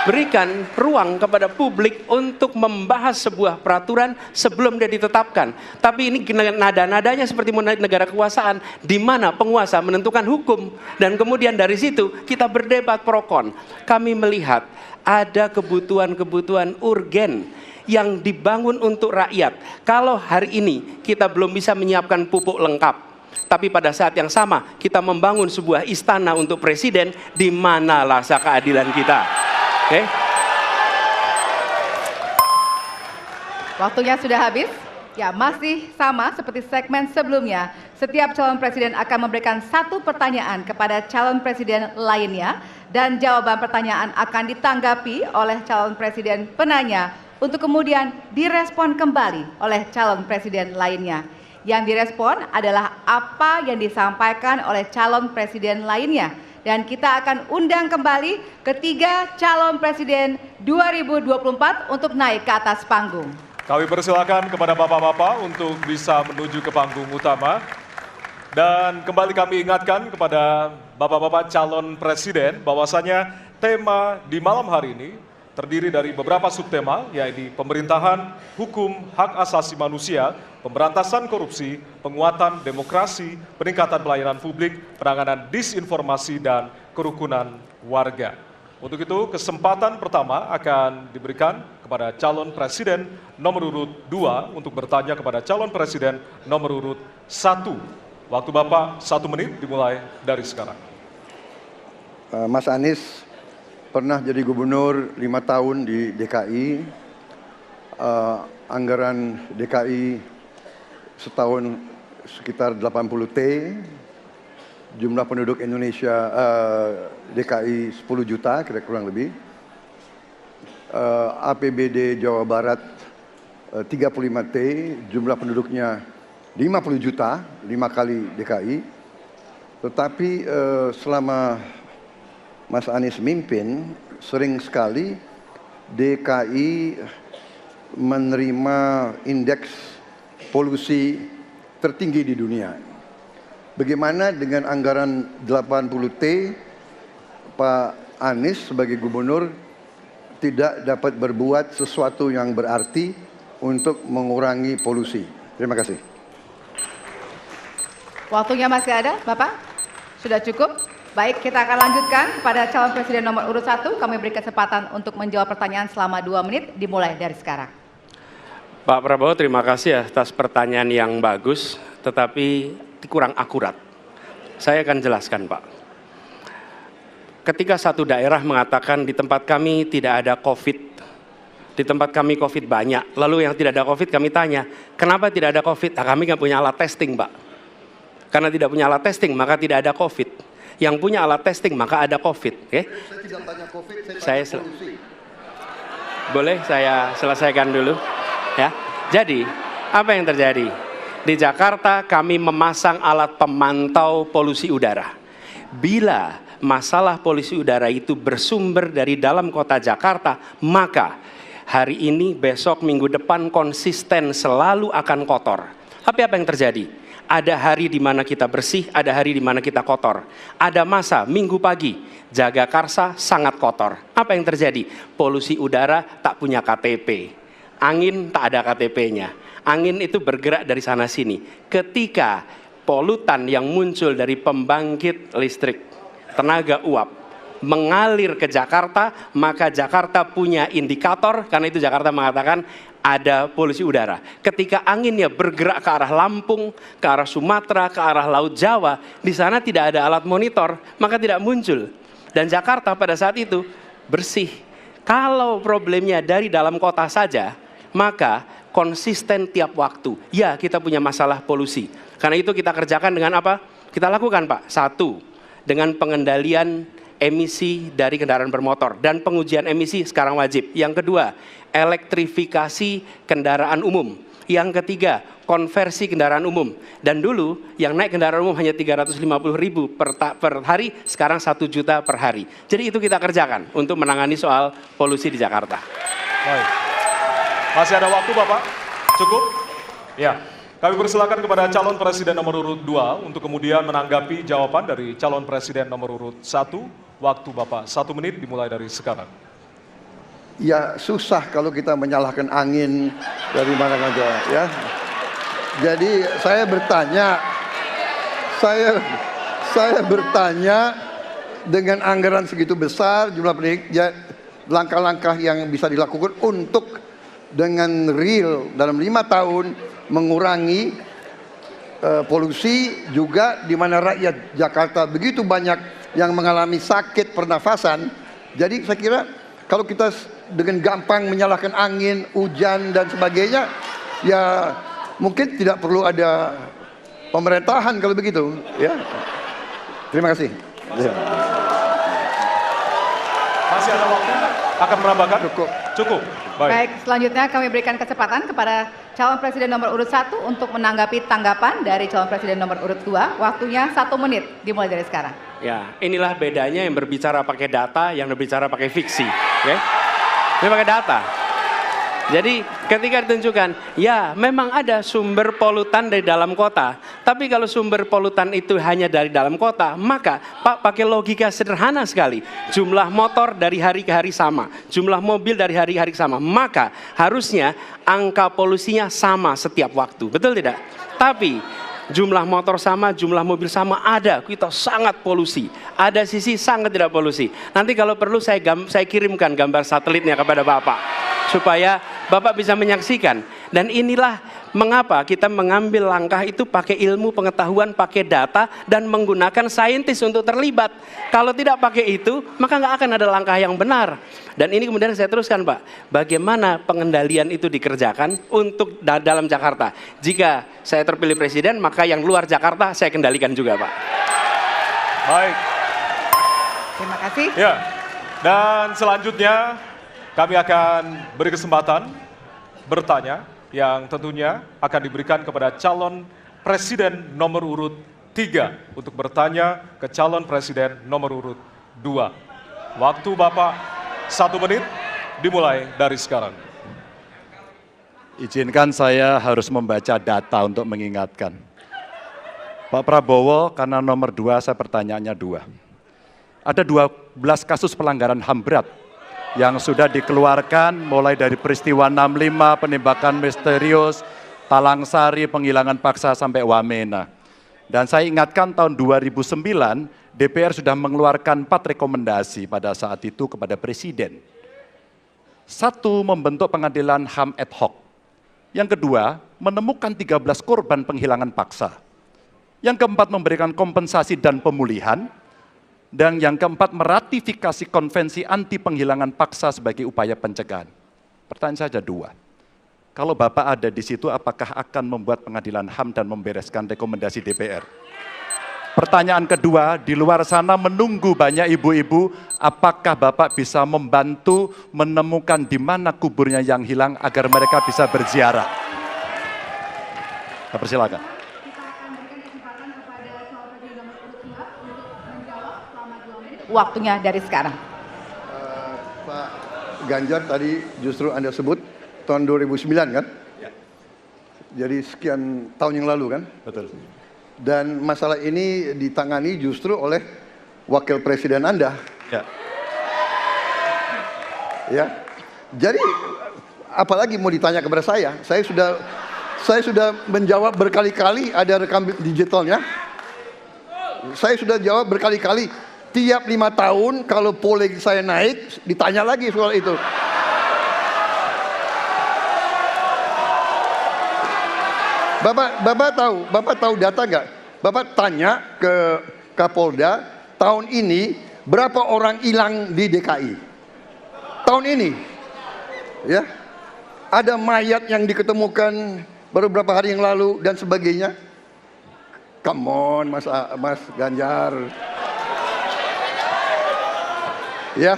berikan ruang kepada publik untuk membahas sebuah peraturan sebelum dia ditetapkan. Tapi ini nada-nadanya seperti negara kekuasaan, di mana penguasa menentukan hukum. Dan kemudian dari situ kita berdebat pro kon. Kami melihat ada kebutuhan-kebutuhan urgen yang dibangun untuk rakyat. Kalau hari ini kita belum bisa menyiapkan pupuk lengkap, tapi pada saat yang sama kita membangun sebuah istana untuk presiden, di mana rasa keadilan kita? Oke? Waktunya sudah habis. Ya, masih sama seperti segmen sebelumnya. Setiap calon presiden akan memberikan 1 pertanyaan kepada calon presiden lainnya, dan jawaban pertanyaan akan ditanggapi oleh calon presiden penanya untuk kemudian direspon kembali oleh calon presiden lainnya. Yang direspon adalah apa yang disampaikan oleh calon presiden lainnya. Dan kita akan undang kembali ketiga calon presiden 2024 untuk naik ke atas panggung. Kami persilakan kepada bapak-bapak untuk bisa menuju ke panggung utama. Dan kembali kami ingatkan kepada bapak-bapak calon presiden bahwasanya tema di malam hari ini terdiri dari beberapa subtema, yaitu pemerintahan, hukum, hak asasi manusia, pemberantasan korupsi, penguatan demokrasi, peningkatan pelayanan publik, penanganan disinformasi, dan kerukunan warga. Untuk itu, kesempatan pertama akan diberikan kepada calon presiden nomor urut 2 untuk bertanya kepada calon presiden nomor urut 1. Waktu Bapak 1 menit dimulai dari sekarang. Mas Anies pernah jadi gubernur 5 tahun di DKI. Anggaran DKI setahun sekitar 80 T. Jumlah penduduk Indonesia DKI 10 juta kira kurang lebih. APBD Jawa Barat 35 T, jumlah penduduknya 50 juta, 5 kali DKI. Tetapi selama Mas Anies mimpin, sering sekali DKI menerima indeks polusi tertinggi di dunia. Bagaimana dengan anggaran 80 T, Pak Anies sebagai gubernur tidak dapat berbuat sesuatu yang berarti untuk mengurangi polusi? Terima kasih. Waktunya masih ada, Bapak? Sudah cukup? Baik, kita akan lanjutkan pada calon presiden nomor urut 1. Kami beri kesempatan untuk menjawab pertanyaan selama 2 menit, dimulai dari sekarang. Pak Prabowo, terima kasih atas pertanyaan yang bagus, tetapi kurang akurat. Saya akan jelaskan, Pak. Ketika satu daerah mengatakan di tempat kami tidak ada COVID, di tempat kami COVID banyak, lalu yang tidak ada COVID kami tanya, kenapa tidak ada COVID? Nah, kami nggak punya alat testing, Pak. Karena tidak punya alat testing, maka tidak ada COVID. Yang punya alat testing, maka ada COVID. Okay? Saya tidak tanya COVID, Saya tanya polusi. Boleh saya selesaikan dulu? Ya. Jadi, apa yang terjadi? Di Jakarta kami memasang alat pemantau polusi udara. Bila masalah polusi udara itu bersumber dari dalam kota Jakarta, maka hari ini, besok, minggu depan konsisten selalu akan kotor. Tapi apa yang terjadi? Ada hari di mana kita bersih, ada hari di mana kita kotor. Ada masa minggu pagi, Jagakarsa sangat kotor. Apa yang terjadi? Polusi udara tak punya KTP. Angin tak ada KTP-nya. Angin itu bergerak dari sana sini. Ketika polutan yang muncul dari pembangkit listrik tenaga uap mengalir ke Jakarta, maka Jakarta punya indikator, karena itu Jakarta mengatakan ada polusi udara. Ketika anginnya bergerak ke arah Lampung, ke arah Sumatera, ke arah Laut Jawa, di sana tidak ada alat monitor, maka tidak muncul. Dan Jakarta pada saat itu bersih. Kalau problemnya dari dalam kota saja, maka konsisten tiap waktu. Ya, kita punya masalah polusi. Karena itu kita kerjakan dengan apa? Kita lakukan, Pak. 1, dengan pengendalian emisi dari kendaraan bermotor. Dan pengujian emisi sekarang wajib. Yang kedua, elektrifikasi kendaraan umum. Yang ketiga, konversi kendaraan umum. Dan dulu yang naik kendaraan umum hanya 350.000 per hari, sekarang 1 juta per hari. Jadi itu kita kerjakan untuk menangani soal polusi di Jakarta. Baik. Masih ada waktu, Bapak? Cukup? Ya. Kami persilakan kepada calon presiden nomor urut 2 untuk kemudian menanggapi jawaban dari calon presiden nomor urut 1. Waktu Bapak 1 menit dimulai dari sekarang. Ya susah kalau kita menyalahkan angin dari mana saja ya. Jadi saya bertanya dengan anggaran segitu besar, jumlah pendidik, ya, langkah-langkah yang bisa dilakukan untuk dengan real dalam 5 tahun mengurangi polusi, juga di mana rakyat Jakarta begitu banyak yang mengalami sakit pernafasan. Jadi saya kira kalau kita dengan gampang menyalahkan angin, hujan dan sebagainya, ya mungkin tidak perlu ada pemerintahan kalau begitu ya. Terima kasih. Masih ada waktu? Akan menambahkan? Cukup. Baik, selanjutnya kami berikan kesempatan kepada calon presiden nomor urut 1 untuk menanggapi tanggapan dari calon presiden nomor urut 2. Waktunya 1 menit, dimulai dari sekarang. Ya, inilah bedanya yang berbicara pakai data, yang berbicara pakai fiksi. Okay? Ini pakai data. Jadi ketika ditunjukkan, ya memang ada sumber polutan dari dalam kota. Tapi kalau sumber polutan itu hanya dari dalam kota, maka Pak pakai logika sederhana sekali. Jumlah motor dari hari ke hari sama, jumlah mobil dari hari ke hari sama. Maka harusnya angka polusinya sama setiap waktu, betul tidak? Tapi jumlah motor sama, jumlah mobil sama, ada, kita sangat polusi. Ada sisi sangat tidak polusi. Nanti kalau perlu saya kirimkan gambar satelitnya kepada Bapak, supaya Bapak bisa menyaksikan. Dan inilah mengapa kita mengambil langkah itu pakai ilmu pengetahuan, pakai data, dan menggunakan saintis untuk terlibat. Kalau tidak pakai itu, maka nggak akan ada langkah yang benar. Dan ini kemudian saya teruskan, Pak, bagaimana pengendalian itu dikerjakan untuk dalam Jakarta. Jika saya terpilih presiden, maka yang luar Jakarta saya kendalikan juga, Pak. Baik. Terima kasih. Ya. Dan selanjutnya kami akan beri kesempatan bertanya yang tentunya akan diberikan kepada calon presiden nomor urut 3 untuk bertanya ke calon presiden nomor urut 2. Waktu Bapak 1 menit dimulai dari sekarang. Izinkan saya harus membaca data untuk mengingatkan. Pak Prabowo, karena nomor 2 saya pertanyaannya 2. Ada 12 kasus pelanggaran HAM berat yang sudah dikeluarkan mulai dari peristiwa 65, penembakan misterius, Talang Sari, penghilangan paksa sampai Wamena. Dan saya ingatkan tahun 2009, DPR sudah mengeluarkan 4 rekomendasi pada saat itu kepada Presiden. 1, membentuk pengadilan HAM ad hoc. Yang kedua, menemukan 13 korban penghilangan paksa. Yang keempat, memberikan kompensasi dan pemulihan. Dan yang keempat, meratifikasi konvensi anti penghilangan paksa sebagai upaya pencegahan. Pertanyaan saja 2. Kalau Bapak ada di situ, apakah akan membuat pengadilan HAM dan membereskan rekomendasi DPR? Pertanyaan kedua, di luar sana menunggu banyak ibu-ibu, apakah Bapak bisa membantu menemukan di mana kuburnya yang hilang agar mereka bisa berziarah? Saya persilakan. Waktunya dari sekarang. Pak Ganjar tadi justru Anda sebut tahun 2009 kan? Ya. Jadi sekian tahun yang lalu kan? Betul. Dan masalah ini ditangani justru oleh wakil presiden Anda. Ya. Ya. Jadi apalagi mau ditanya kepada saya? Saya sudah menjawab berkali-kali, ada rekam digitalnya. Saya sudah jawab berkali-kali. Tiap 5 tahun kalau polling saya naik, ditanya lagi soal itu. Bapak tahu data nggak? Bapak tanya ke Kapolda, tahun ini berapa orang hilang di DKI? Tahun ini, ya, ada mayat yang diketemukan baru beberapa hari yang lalu dan sebagainya. Come on, Mas Ganjar. Ya,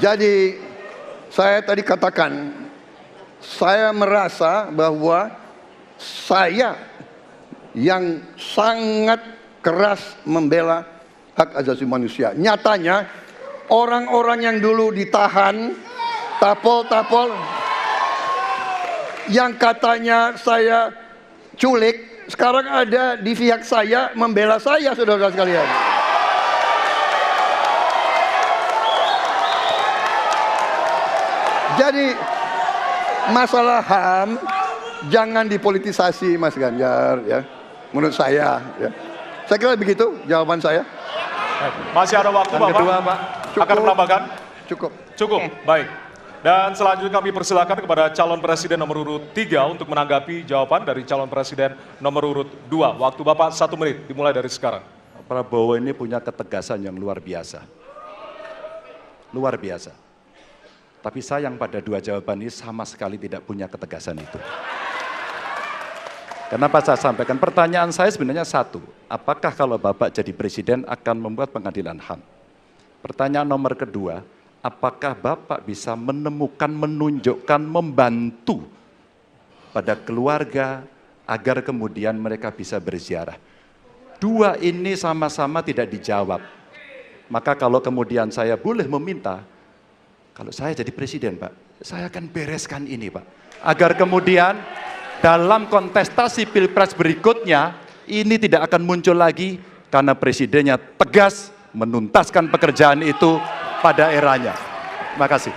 jadi saya tadi katakan, saya merasa bahwa saya yang sangat keras membela hak asasi manusia. Nyatanya orang-orang yang dulu ditahan, tapol-tapol, yang katanya saya culik, sekarang ada di pihak saya membela saya, saudara-saudara sekalian. Jadi masalah HAM jangan dipolitisasi, Mas Ganjar, ya. Menurut saya, ya. Saya kira begitu jawaban saya. Masih ada waktu, Bapak. Kedua, Pak. Akan menambahkan? Cukup. Cukup, baik. Dan selanjutnya kami persilakan kepada calon presiden nomor urut 3 untuk menanggapi jawaban dari calon presiden nomor urut 2. Waktu Bapak 1 menit, dimulai dari sekarang. Prabowo ini punya ketegasan yang luar biasa. Luar biasa. Tapi sayang pada 2 jawaban ini sama sekali tidak punya ketegasan itu. Kenapa saya sampaikan? Pertanyaan saya sebenarnya 1. Apakah kalau Bapak jadi presiden akan membuat pengadilan HAM? Pertanyaan nomor kedua, apakah Bapak bisa menemukan, menunjukkan, membantu pada keluarga agar kemudian mereka bisa berziarah? 2 ini sama-sama tidak dijawab. Maka kalau kemudian saya boleh meminta, kalau saya jadi presiden, Pak, saya akan bereskan ini, Pak. Agar kemudian dalam kontestasi pilpres berikutnya, ini tidak akan muncul lagi karena presidennya tegas menuntaskan pekerjaan itu pada eranya. Terima kasih.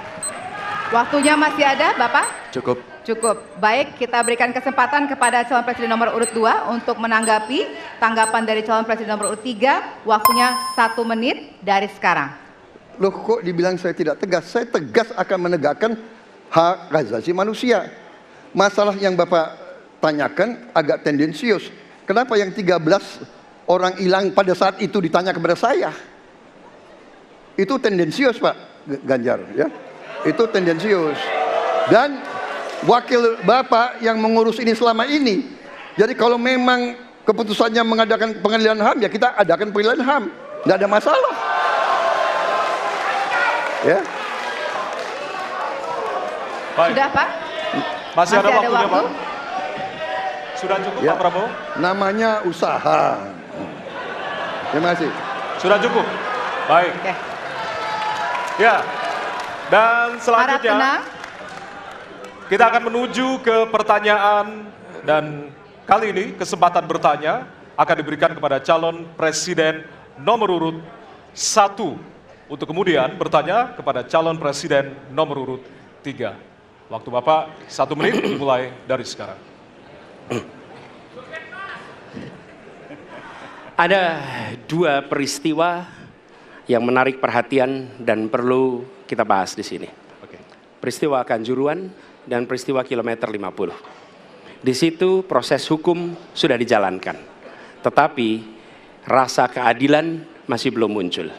Waktunya masih ada, Bapak. Cukup. Cukup. Baik, kita berikan kesempatan kepada calon presiden nomor urut 2 untuk menanggapi tanggapan dari calon presiden nomor urut 3. Waktunya 1 menit dari sekarang. Loh kok dibilang saya tidak tegas? Saya tegas akan menegakkan hak asasi manusia. Masalah yang Bapak tanyakan agak tendensius. Kenapa yang 13 orang hilang pada saat itu ditanya kepada saya? Itu tendensius Pak Ganjar, ya. Itu tendensius. Dan wakil Bapak yang mengurus ini selama ini. Jadi kalau memang keputusannya mengadakan pengadilan HAM, ya kita adakan pengadilan HAM. Nggak ada masalah. Ya. Baik. Sudah Pak? Masih ada waktunya waktu? Pak? Sudah cukup Ya. Pak Prabowo? Namanya usaha. Terima kasih. Sudah cukup? Baik. Oke. Ya, dan Harap selanjutnya tenang. kita akan menuju ke pertanyaan dan kali ini kesempatan bertanya akan diberikan kepada calon presiden nomor urut 1 untuk kemudian bertanya kepada calon presiden nomor urut 3. Waktu Bapak 1 menit dimulai dari sekarang. Ada 2 peristiwa yang menarik perhatian dan perlu kita bahas di sini. Oke. Peristiwa Kanjuruhan dan peristiwa kilometer 50. Di situ proses hukum sudah dijalankan, tetapi rasa keadilan masih belum muncul.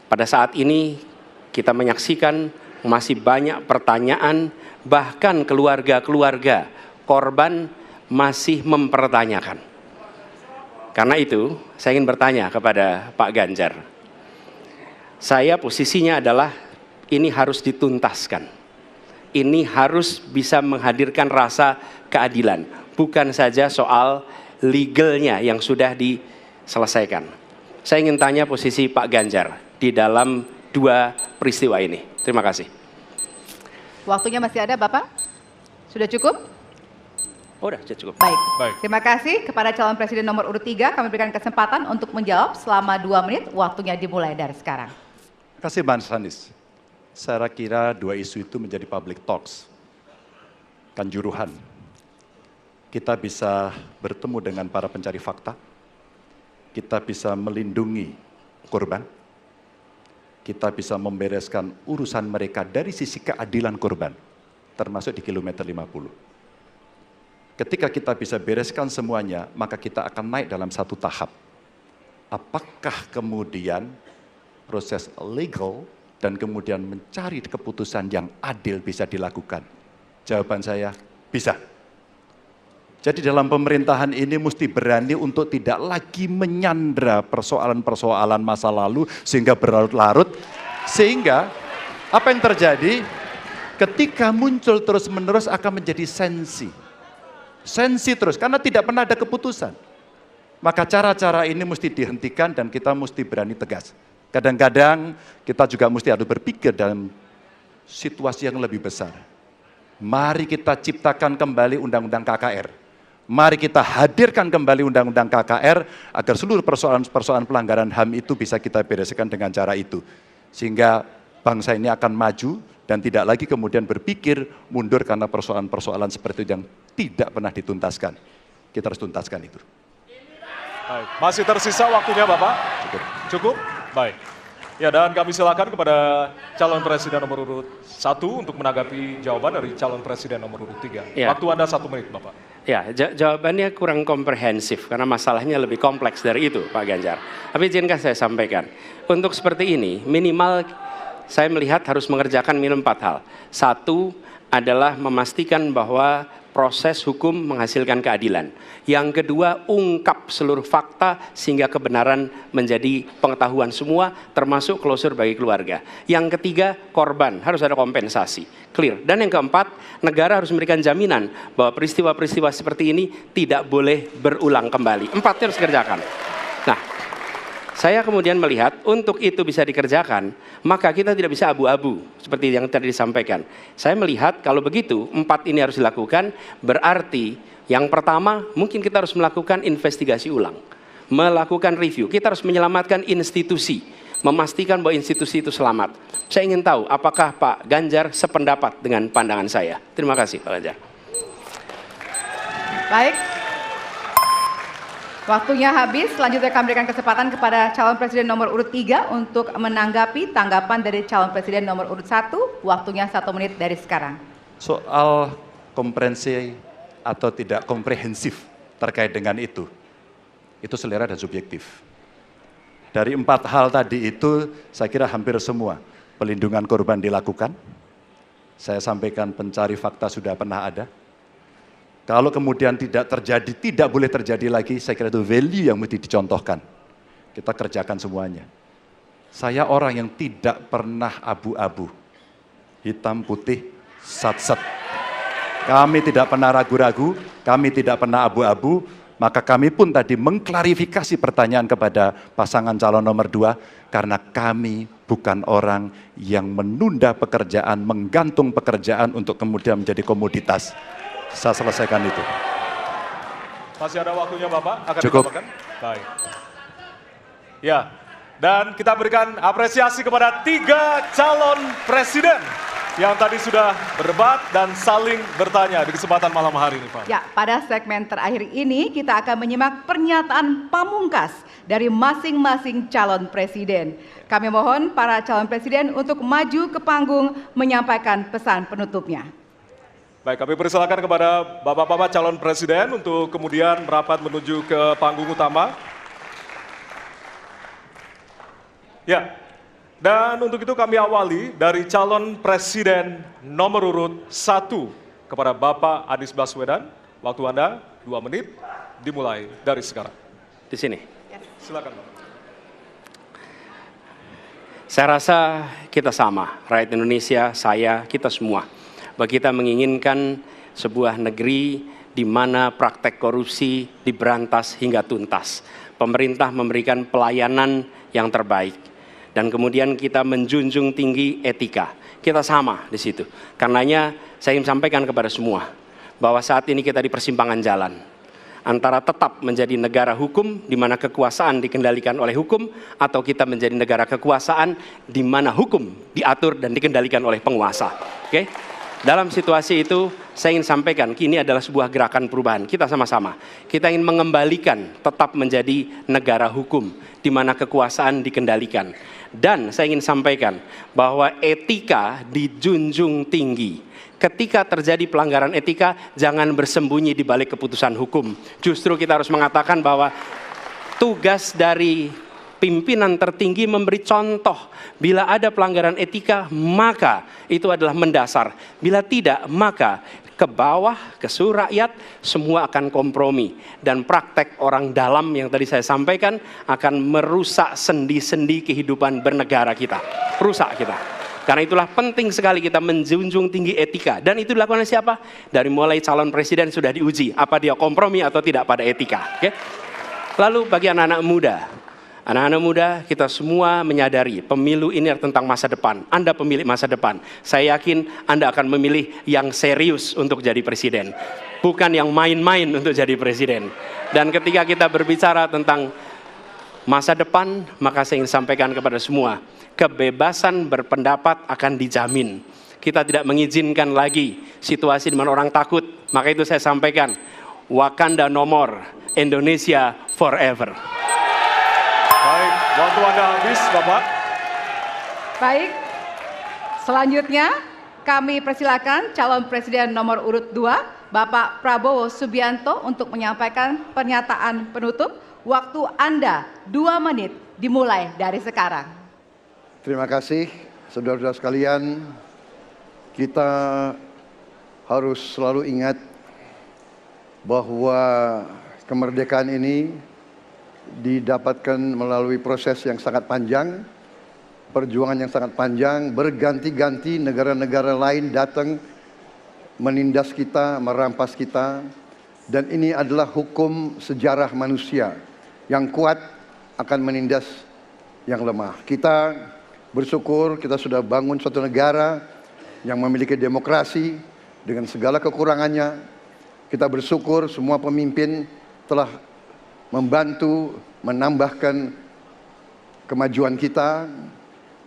Pada saat ini kita menyaksikan masih banyak pertanyaan, bahkan keluarga-keluarga korban masih mempertanyakan. Karena itu, saya ingin bertanya kepada Pak Ganjar. Saya posisinya adalah ini harus dituntaskan. Ini harus bisa menghadirkan rasa keadilan. Bukan saja soal legalnya yang sudah diselesaikan. Saya ingin tanya posisi Pak Ganjar di dalam 2 peristiwa ini. Terima kasih. Waktunya masih ada Bapak? Sudah cukup? Oh, udah cukup. Baik. Baik. Terima kasih kepada calon presiden nomor urut 3. Kami berikan kesempatan untuk menjawab selama 2 menit. Waktunya dimulai dari sekarang. Terima kasih Mas Anies. Saya kira 2 isu itu menjadi public talks. Kanjuruhan. Kita bisa bertemu dengan para pencari fakta. Kita bisa melindungi korban. Kita bisa membereskan urusan mereka dari sisi keadilan korban. Termasuk di kilometer 50. Ketika kita bisa bereskan semuanya, maka kita akan naik dalam satu tahap. Apakah kemudian proses legal dan kemudian mencari keputusan yang adil bisa dilakukan? Jawaban saya, bisa. Jadi dalam pemerintahan ini mesti berani untuk tidak lagi menyandra persoalan-persoalan masa lalu sehingga berlarut-larut. Sehingga apa yang terjadi ketika muncul terus-menerus akan menjadi sensi. Sensi terus, karena tidak pernah ada keputusan. Maka cara-cara ini mesti dihentikan dan kita mesti berani tegas. Kadang-kadang kita juga mesti harus berpikir dalam situasi yang lebih besar. Mari kita ciptakan kembali Undang-Undang KKR. Mari kita hadirkan kembali Undang-Undang KKR agar seluruh persoalan-persoalan pelanggaran HAM itu bisa kita bereskan dengan cara itu. Sehingga bangsa ini akan maju dan tidak lagi kemudian berpikir mundur karena persoalan-persoalan seperti itu yang tidak pernah dituntaskan. Kita harus tuntaskan itu. Baik. Masih tersisa waktunya Bapak? Cukup. Cukup? Baik. Ya, dan kami silakan kepada calon presiden nomor urut 1 untuk menanggapi jawaban dari calon presiden nomor urut 3. Ya. Waktu Anda 1 menit, Bapak. Ya, jawabannya kurang komprehensif karena masalahnya lebih kompleks dari itu, Pak Ganjar. Tapi izinkan saya sampaikan, untuk seperti ini minimal saya melihat harus mengerjakan minimum 4 hal. 1 adalah memastikan bahwa proses hukum menghasilkan keadilan. Yang kedua, ungkap seluruh fakta sehingga kebenaran menjadi pengetahuan semua, termasuk closure bagi keluarga. Yang ketiga, korban, harus ada kompensasi, clear. Dan yang keempat, negara harus memberikan jaminan bahwa peristiwa-peristiwa seperti ini tidak boleh berulang kembali. 4 harus dikerjakan. Nah, saya kemudian melihat untuk itu bisa dikerjakan, maka kita tidak bisa abu-abu seperti yang tadi disampaikan. Saya melihat kalau begitu 4 ini harus dilakukan, berarti yang pertama mungkin kita harus melakukan investigasi ulang, melakukan review. Kita harus menyelamatkan institusi, memastikan bahwa institusi itu selamat. Saya ingin tahu apakah Pak Ganjar sependapat dengan pandangan saya. Terima kasih Pak Ganjar. Baik. Waktunya habis, selanjutnya kami berikan kesempatan kepada calon presiden nomor urut 3 untuk menanggapi tanggapan dari calon presiden nomor urut 1. Waktunya 1 menit dari sekarang. Soal komprehensi atau tidak komprehensif terkait dengan itu selera dan subjektif. Dari 4 hal tadi itu, saya kira hampir semua pelindungan korban dilakukan. Saya sampaikan pencari fakta sudah pernah ada. Kalau kemudian tidak terjadi, tidak boleh terjadi lagi, saya kira itu value yang mesti dicontohkan. Kita kerjakan semuanya. Saya orang yang tidak pernah abu-abu, hitam putih, sat-set. Kami tidak pernah ragu-ragu, kami tidak pernah abu-abu, maka kami pun tadi mengklarifikasi pertanyaan kepada pasangan calon nomor 2, karena kami bukan orang yang menunda pekerjaan, menggantung pekerjaan untuk kemudian menjadi komoditas. Saya selesaikan itu. Masih ada waktunya Bapak? Akan Cukup. ditambahkan? Baik. Ya, dan kita berikan apresiasi kepada 3 calon presiden yang tadi sudah berdebat dan saling bertanya di kesempatan malam hari ini, Pak. Ya, pada segmen terakhir ini kita akan menyimak pernyataan pamungkas dari masing-masing calon presiden. Kami mohon para calon presiden untuk maju ke panggung menyampaikan pesan penutupnya. Baik, kami persilakan kepada Bapak-Bapak calon presiden untuk kemudian merapat menuju ke panggung utama. Ya, dan untuk itu kami awali dari calon presiden nomor urut 1 kepada Bapak Anies Baswedan. Waktu Anda 2 menit, dimulai dari sekarang. Di sini. Silakan Bapak. Saya rasa kita sama, rakyat Indonesia, saya, kita semua. Bahwa kita menginginkan sebuah negeri di mana praktek korupsi diberantas hingga tuntas. Pemerintah memberikan pelayanan yang terbaik. Dan kemudian kita menjunjung tinggi etika. Kita sama di situ. Karenanya saya ingin sampaikan kepada semua bahwa saat ini kita di persimpangan jalan. Antara tetap menjadi negara hukum di mana kekuasaan dikendalikan oleh hukum, atau kita menjadi negara kekuasaan di mana hukum diatur dan dikendalikan oleh penguasa. Oke? Dalam situasi itu, saya ingin sampaikan, ini adalah sebuah gerakan perubahan. Kita sama-sama. Kita ingin mengembalikan tetap menjadi negara hukum, di mana kekuasaan dikendalikan. Dan saya ingin sampaikan bahwa etika dijunjung tinggi. Ketika terjadi pelanggaran etika, jangan bersembunyi di balik keputusan hukum. Justru kita harus mengatakan bahwa tugas dari pimpinan tertinggi memberi contoh. Bila ada pelanggaran etika, maka itu adalah mendasar. Bila tidak, maka ke bawah, ke seluruh rakyat, semua akan kompromi. Dan praktek orang dalam yang tadi saya sampaikan akan merusak sendi-sendi kehidupan bernegara kita. Rusak kita. Karena itulah penting sekali kita menjunjung tinggi etika. Dan itu dilakukan oleh siapa? Dari mulai calon presiden sudah diuji. Apa dia kompromi atau tidak pada etika. Okay? Lalu bagi anak-anak muda. Anak-anak muda, kita semua menyadari pemilu ini tentang masa depan. Anda pemilik masa depan. Saya yakin Anda akan memilih yang serius untuk jadi presiden. Bukan yang main-main untuk jadi presiden. Dan ketika kita berbicara tentang masa depan, maka saya ingin sampaikan kepada semua, kebebasan berpendapat akan dijamin. Kita tidak mengizinkan lagi situasi di mana orang takut. Maka itu saya sampaikan, Wakanda no more, Indonesia forever. Baik, waktu Anda habis, Bapak. Baik, selanjutnya kami persilakan calon presiden nomor urut 2, Bapak Prabowo Subianto untuk menyampaikan pernyataan penutup. Waktu Anda 2 menit dimulai dari sekarang. Terima kasih, saudara-saudara sekalian. Kita harus selalu ingat bahwa kemerdekaan ini didapatkan melalui proses yang sangat panjang, perjuangan yang sangat panjang, berganti-ganti negara-negara lain datang menindas kita, merampas kita, dan ini adalah hukum sejarah manusia. Yang kuat akan menindas yang lemah. Kita bersyukur kita sudah bangun suatu negara yang memiliki demokrasi dengan segala kekurangannya. Kita bersyukur semua pemimpin telah membantu menambahkan kemajuan kita.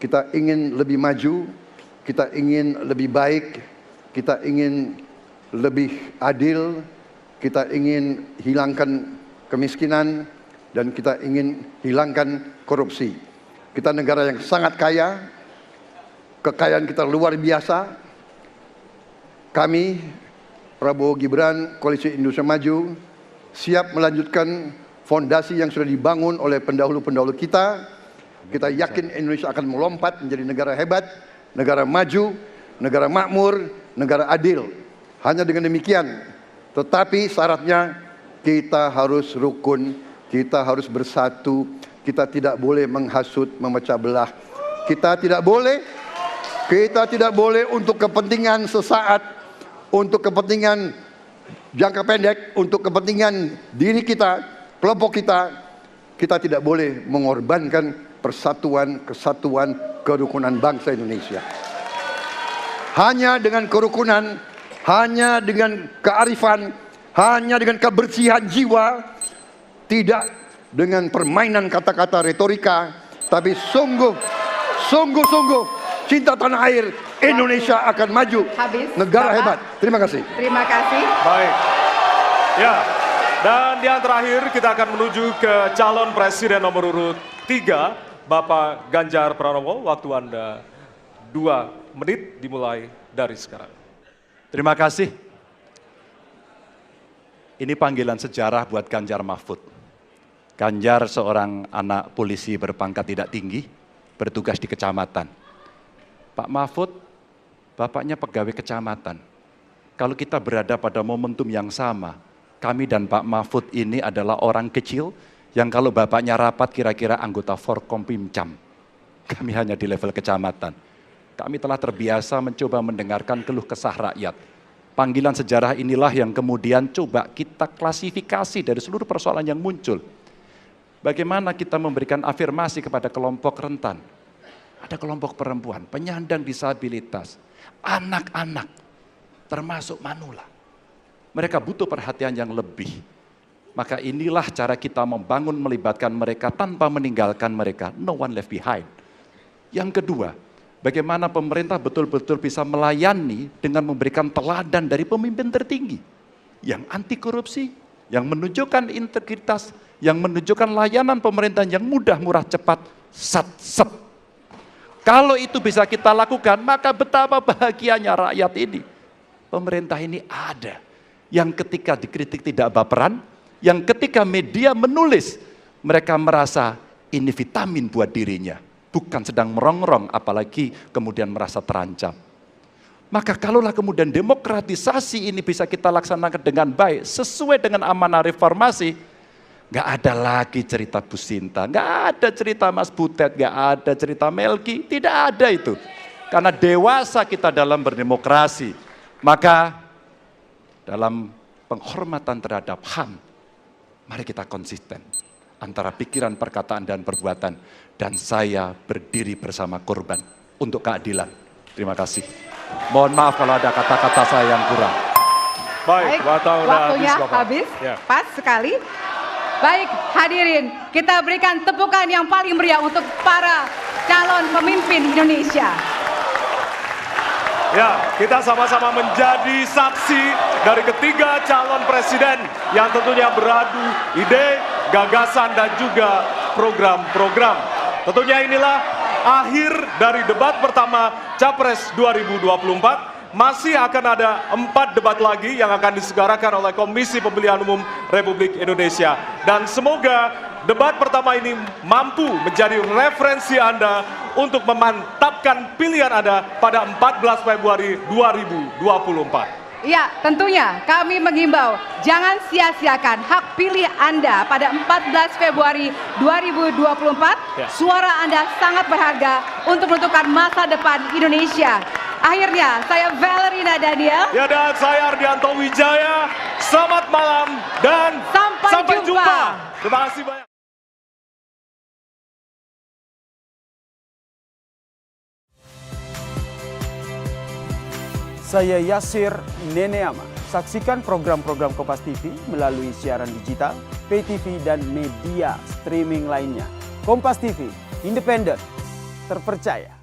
Kita ingin lebih maju, kita ingin lebih baik, kita ingin lebih adil, kita ingin hilangkan kemiskinan, dan kita ingin hilangkan korupsi. Kita negara yang sangat kaya, kekayaan kita luar biasa. Kami, Prabowo Gibran, Koalisi Indonesia Maju, siap melanjutkan fondasi yang sudah dibangun oleh pendahulu-pendahulu kita. Kita yakin Indonesia akan melompat menjadi negara hebat, negara maju, negara makmur, negara adil. Hanya dengan demikian, tetapi syaratnya kita harus rukun, kita harus bersatu, kita tidak boleh menghasut, memecah belah. Kita tidak boleh untuk kepentingan sesaat, untuk kepentingan jangka pendek, untuk kepentingan diri kita, kelompok kita, kita tidak boleh mengorbankan persatuan, kesatuan, kerukunan bangsa Indonesia. Hanya dengan kerukunan, hanya dengan kearifan, hanya dengan kebersihan jiwa, tidak dengan permainan kata-kata retorika, tapi sungguh cinta tanah air, Indonesia akan maju. Habis, negara Bapak. hebat. Terima kasih. Terima kasih. Baik. Ya. Dan yang terakhir kita akan menuju ke calon presiden nomor urut 3, Bapak Ganjar Pranowo. Waktu Anda 2 menit dimulai dari sekarang. Terima kasih. Ini panggilan sejarah buat Ganjar Mahfud. Ganjar seorang anak polisi berpangkat tidak tinggi, bertugas di kecamatan. Pak Mahfud, bapaknya pegawai kecamatan. Kalau kita berada pada momentum yang sama, kami dan Pak Mahfud ini adalah orang kecil yang kalau bapaknya rapat kira-kira anggota Forkompimcam. Kami hanya di level kecamatan. Kami telah terbiasa mencoba mendengarkan keluh kesah rakyat. Panggilan sejarah inilah yang kemudian coba kita klasifikasi dari seluruh persoalan yang muncul. Bagaimana kita memberikan afirmasi kepada kelompok rentan. Ada kelompok perempuan, penyandang disabilitas, anak-anak, termasuk manula. Mereka butuh perhatian yang lebih. Maka inilah cara kita membangun melibatkan mereka tanpa meninggalkan mereka. No one left behind. Yang kedua, bagaimana pemerintah betul-betul bisa melayani dengan memberikan teladan dari pemimpin tertinggi. Yang anti korupsi, yang menunjukkan integritas, yang menunjukkan layanan pemerintahan yang mudah, murah, cepat, sat-sep. Kalau itu bisa kita lakukan, maka betapa bahagianya rakyat ini. Pemerintah ini ada. Yang ketika dikritik tidak baperan, yang ketika media menulis, mereka merasa ini vitamin buat dirinya. Bukan sedang merongrong, apalagi kemudian merasa terancam. Maka kalaulah kemudian demokratisasi ini bisa kita laksanakan dengan baik, sesuai dengan amanah reformasi, nggak ada lagi cerita Bu Sinta, nggak ada cerita Mas Butet, nggak ada cerita Melki, tidak ada itu. Karena dewasa kita dalam berdemokrasi, maka dalam penghormatan terhadap HAM, mari kita konsisten antara pikiran, perkataan, dan perbuatan. Dan saya berdiri bersama korban untuk keadilan. Terima kasih. Mohon maaf kalau ada kata-kata saya yang kurang. Baik, waktunya Bapak. habis. Ya. Pas sekali. Baik, hadirin, kita berikan tepukan yang paling meriah untuk para calon pemimpin Indonesia. Ya, kita sama-sama menjadi saksi dari ketiga calon presiden yang tentunya beradu ide, gagasan, dan juga program-program. Tentunya inilah akhir dari debat pertama Capres 2024. Masih akan ada 4 debat lagi yang akan diselenggarakan oleh Komisi Pemilihan Umum Republik Indonesia. Dan semoga debat pertama ini mampu menjadi referensi Anda untuk memantapkan pilihan Anda pada 14 Februari 2024. Ya, tentunya kami mengimbau jangan sia-siakan hak pilih Anda pada 14 Februari 2024. Ya. Suara Anda sangat berharga untuk menentukan masa depan Indonesia. Akhirnya, saya Valerina Daniel. Ya, dan saya Ardianto Wijaya. Selamat malam dan Sampai jumpa. Terima kasih banyak. Saya Yasir Neneama. Saksikan program-program Kompas TV melalui siaran digital, pay TV, dan media streaming lainnya. Kompas TV, independen, terpercaya.